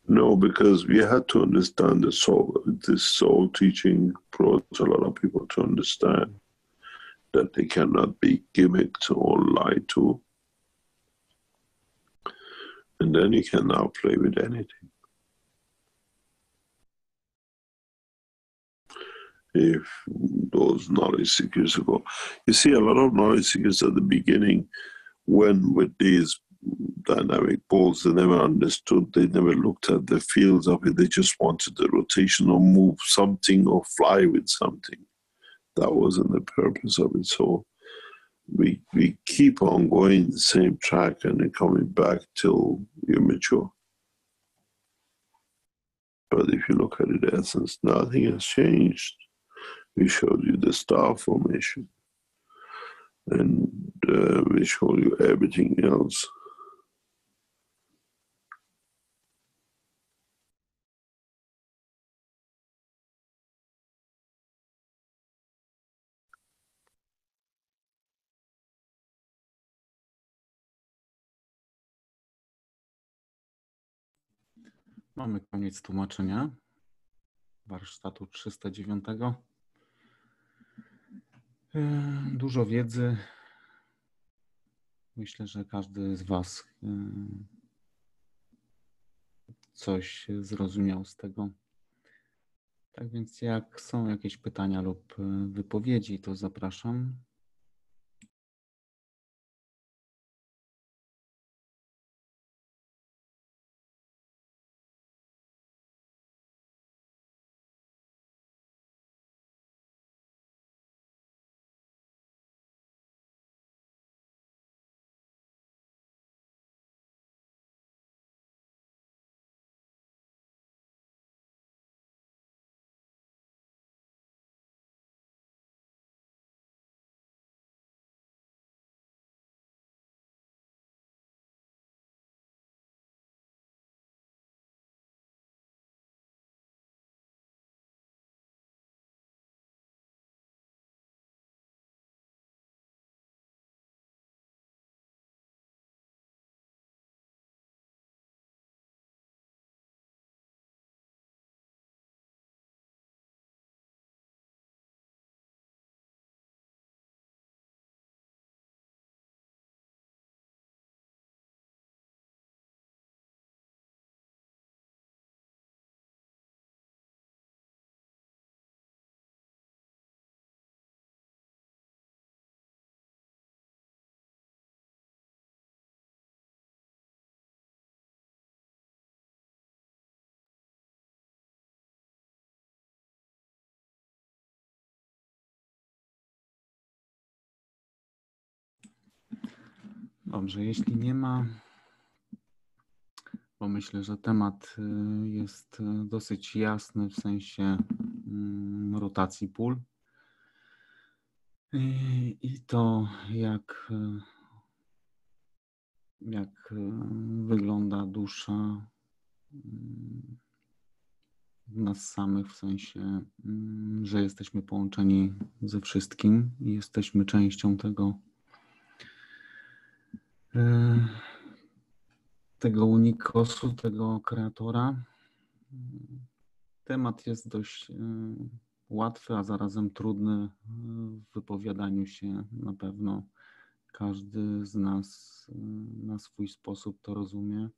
No, because we had to understand the soul. This soul teaching brought a lot of people to understand that they cannot be gimmicked or lied to. And then you can now play with anything. If those knowledge seekers go, you see a lot of knowledge seekers at the beginning, when with these dynamic balls, they never understood, they never looked at the fields of it, they just wanted the rotation or move something or fly with something. That wasn't the purpose of it. So we keep on going the same track and then coming back till you're mature. But if you look at it, in essence, nothing has changed. We showed you the star formation, and we showed you everything else. Mamy koniec tłumaczenia warsztatu 309. Dużo wiedzy. Myślę, że każdy z Was coś zrozumiał z tego. Tak więc jak są jakieś pytania lub wypowiedzi, to zapraszam. Dobrze, jeśli nie ma, bo myślę, że temat jest dosyć jasny w sensie rotacji pól i to jak wygląda dusza w nas samych, w sensie, że jesteśmy połączeni ze wszystkim i jesteśmy częścią tego unikosu, tego kreatora. Temat jest dość łatwy, a zarazem trudny w wypowiadaniu się. Na pewno każdy z nas na swój sposób to rozumie.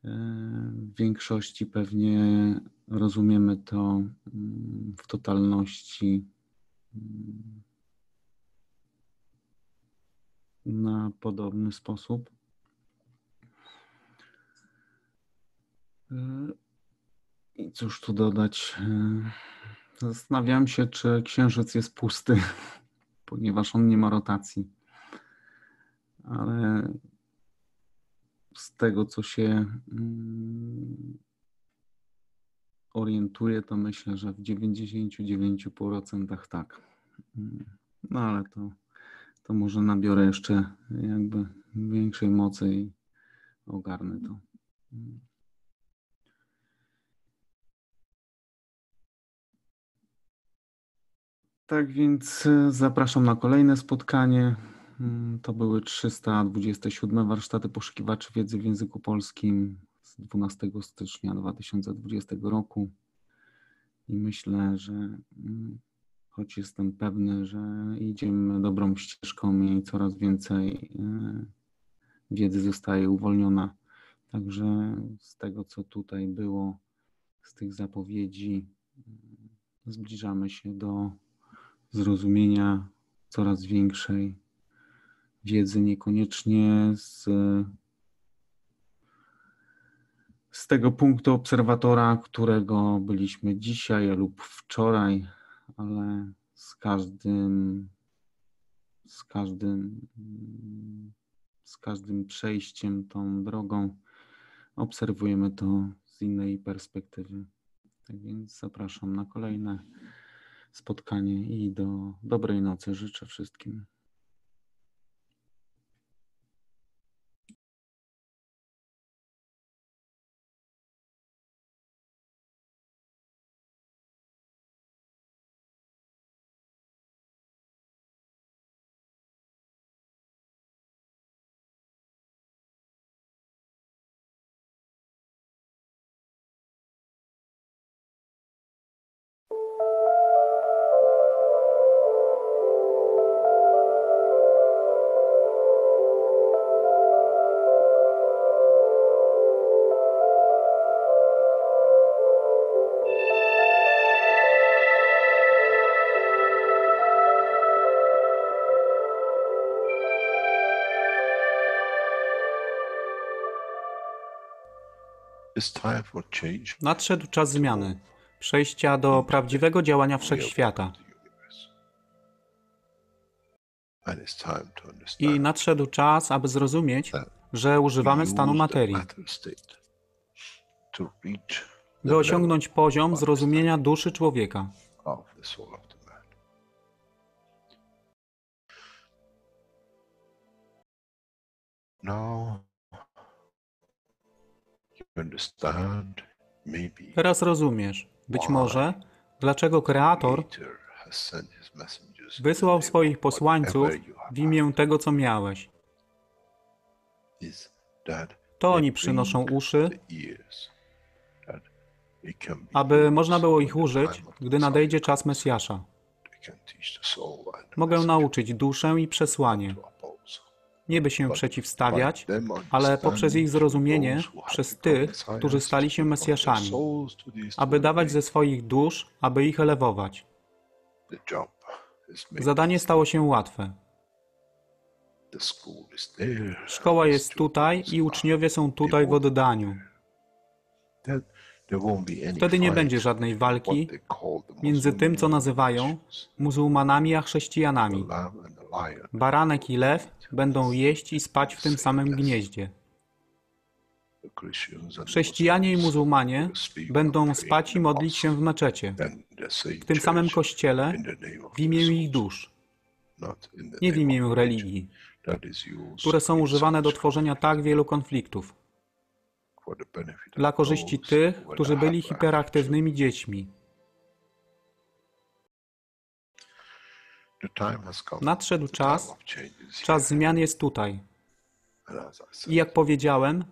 W większości pewnie rozumiemy to w totalności na podobny sposób. I cóż tu dodać? Zastanawiam się, czy Księżyc jest pusty, ponieważ on nie ma rotacji. Ale z tego, co się orientuję, to myślę, że w 99,5% tak. No ale to może nabiorę jeszcze jakby większej mocy i ogarnę to. Tak więc zapraszam na kolejne spotkanie. To były 327 warsztaty poszukiwaczy wiedzy w języku polskim z 12 stycznia 2020 roku. I myślę, że choć jestem pewny, że idziemy dobrą ścieżką i coraz więcej wiedzy zostaje uwolniona. Także z tego, co tutaj było, z tych zapowiedzi, zbliżamy się do zrozumienia coraz większej wiedzy, niekoniecznie z tego punktu obserwatora, którego byliśmy dzisiaj lub wczoraj, ale z każdym przejściem tą drogą obserwujemy to z innej perspektywy. Tak więc zapraszam na kolejne spotkanie i do dobrej nocy życzę wszystkim. Nadszedł czas zmiany, przejścia do prawdziwego działania wszechświata. I nadszedł czas, aby zrozumieć, że używamy stanu materii, by osiągnąć poziom zrozumienia duszy człowieka. Teraz rozumiesz, być może, dlaczego Kreator wysłał swoich posłańców w imię tego, co miałeś. To oni przynoszą uszy, aby można było ich użyć, gdy nadejdzie czas Mesjasza. Mogę nauczyć duszę i przesłanie. Nie by się przeciwstawiać, ale poprzez ich zrozumienie, przez tych, którzy stali się Mesjaszami, aby dawać ze swoich dusz, aby ich elewować. Zadanie stało się łatwe. Szkoła jest tutaj i uczniowie są tutaj w oddaniu. Wtedy nie będzie żadnej walki między tym, co nazywają muzułmanami a chrześcijanami. Baranek i lew będą jeść i spać w tym samym gnieździe. Chrześcijanie i muzułmanie będą spać i modlić się w meczecie, w tym samym kościele, w imię ich dusz, nie w imię religii, które są używane do tworzenia tak wielu konfliktów, dla korzyści tych, którzy byli hiperaktywnymi dziećmi. Nadszedł czas, czas zmian jest tutaj. I jak powiedziałem,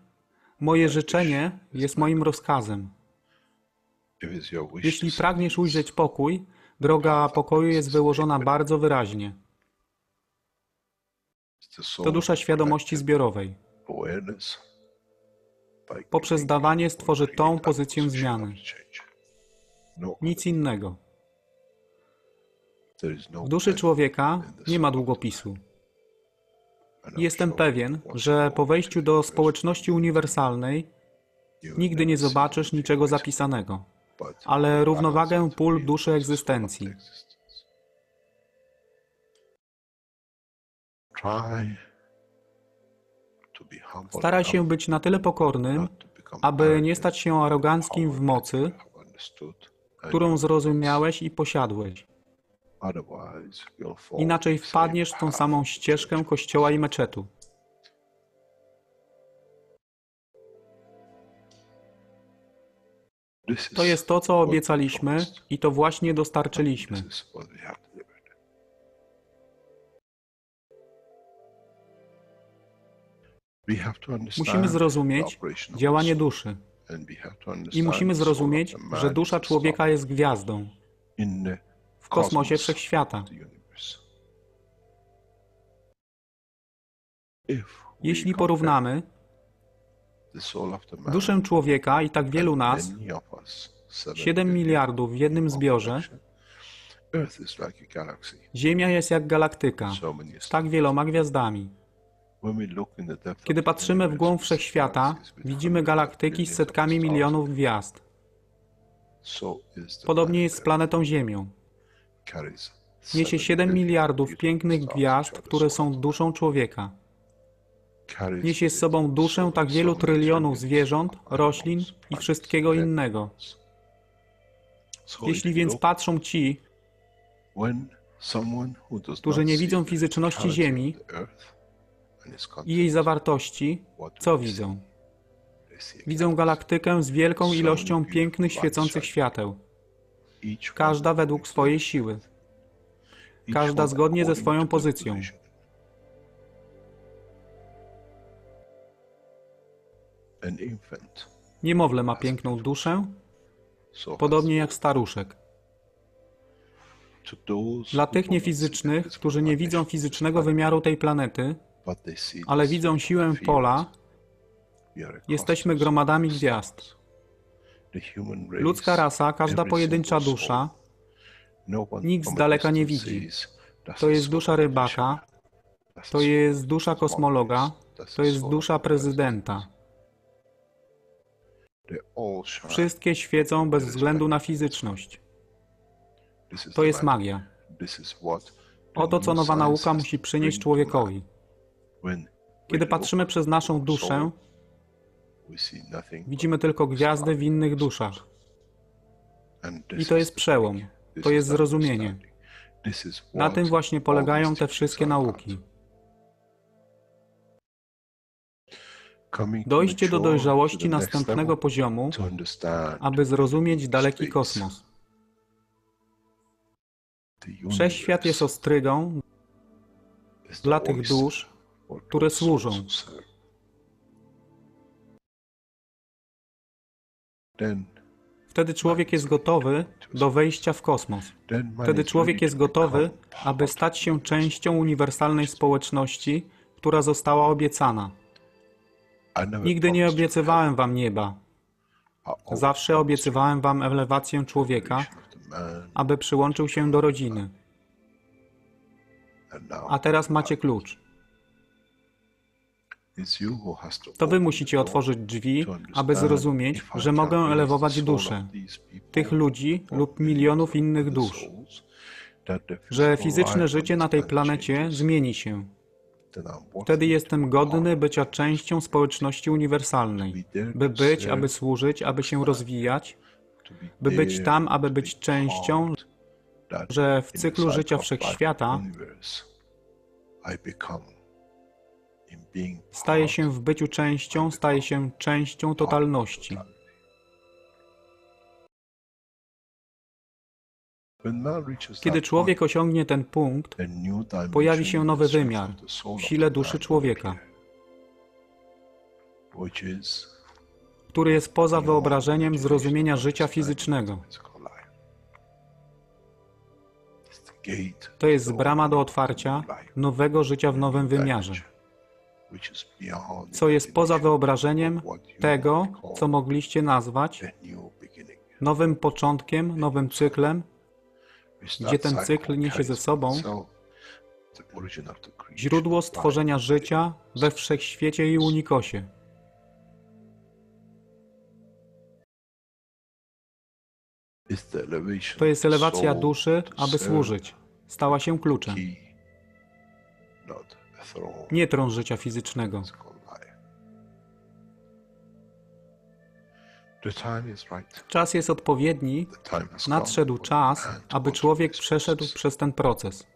moje życzenie jest moim rozkazem. Jeśli pragniesz ujrzeć pokój, droga pokoju jest wyłożona bardzo wyraźnie. To dusza świadomości zbiorowej. Poprzez dawanie stworzy tą pozycję zmiany. Nic innego. W duszy człowieka nie ma długopisu. Jestem pewien, że po wejściu do społeczności uniwersalnej nigdy nie zobaczysz niczego zapisanego, ale równowagę pól duszy egzystencji. Staraj się być na tyle pokornym, aby nie stać się aroganckim w mocy, którą zrozumiałeś i posiadłeś. Inaczej wpadniesz w tą samą ścieżkę kościoła i meczetu. To jest to, co obiecaliśmy i to właśnie dostarczyliśmy. Musimy zrozumieć działanie duszy i musimy zrozumieć, że dusza człowieka jest gwiazdą w kosmosie wszechświata. Jeśli porównamy duszę człowieka i tak wielu nas, 7 miliardów w jednym zbiorze, Ziemia jest jak galaktyka z tak wieloma gwiazdami. Kiedy patrzymy w głąb wszechświata, widzimy galaktyki z setkami milionów gwiazd. Podobnie jest z planetą Ziemią. Niesie 7 miliardów pięknych gwiazd, które są duszą człowieka. Niesie z sobą duszę tak wielu trylionów zwierząt, roślin i wszystkiego innego. Jeśli więc patrzą ci, którzy nie widzą fizyczności Ziemi i jej zawartości, co widzą? Widzą galaktykę z wielką ilością pięknych, świecących świateł. Każda według swojej siły. Każda zgodnie ze swoją pozycją. Niemowlę ma piękną duszę, podobnie jak staruszek. Dla tych niefizycznych, którzy nie widzą fizycznego wymiaru tej planety, ale widzą siłę pola, jesteśmy gromadami gwiazd. Ludzka rasa, każda pojedyncza dusza, nikt z daleka nie widzi. To jest dusza rybaka, to jest dusza kosmologa, to jest dusza prezydenta. Wszystkie świecą bez względu na fizyczność. To jest magia. Oto, co nowa nauka musi przynieść człowiekowi. Kiedy patrzymy przez naszą duszę, widzimy tylko gwiazdy w innych duszach. I to jest przełom. To jest zrozumienie. Na tym właśnie polegają te wszystkie nauki. Dojście do dojrzałości następnego poziomu, aby zrozumieć daleki kosmos. Wszechświat jest ostrygą dla tych dusz, które służą. Wtedy człowiek jest gotowy do wejścia w kosmos. Wtedy człowiek jest gotowy, aby stać się częścią uniwersalnej społeczności, która została obiecana. Nigdy nie obiecywałem wam nieba. Zawsze obiecywałem wam elewację człowieka, aby przyłączył się do rodziny. A teraz macie klucz. To wy musicie otworzyć drzwi, aby zrozumieć, że mogę elewować duszę tych ludzi lub milionów innych dusz, że fizyczne życie na tej planecie zmieni się. Wtedy jestem godny bycia częścią społeczności uniwersalnej, by być, aby służyć, aby się rozwijać, by być tam, aby być częścią, że w cyklu życia wszechświata staje się w byciu częścią, staje się częścią totalności. Kiedy człowiek osiągnie ten punkt, pojawi się nowy wymiar w sile duszy człowieka, który jest poza wyobrażeniem zrozumienia życia fizycznego. To jest brama do otwarcia nowego życia w nowym wymiarze, co jest poza wyobrażeniem tego, co mogliście nazwać nowym początkiem, nowym cyklem, gdzie ten cykl niesie ze sobą źródło stworzenia życia we wszechświecie i unikosie. To jest elewacja duszy, aby służyć. Stała się kluczem. Nie tron życia fizycznego. Czas jest odpowiedni, nadszedł czas, aby człowiek przeszedł przez ten proces.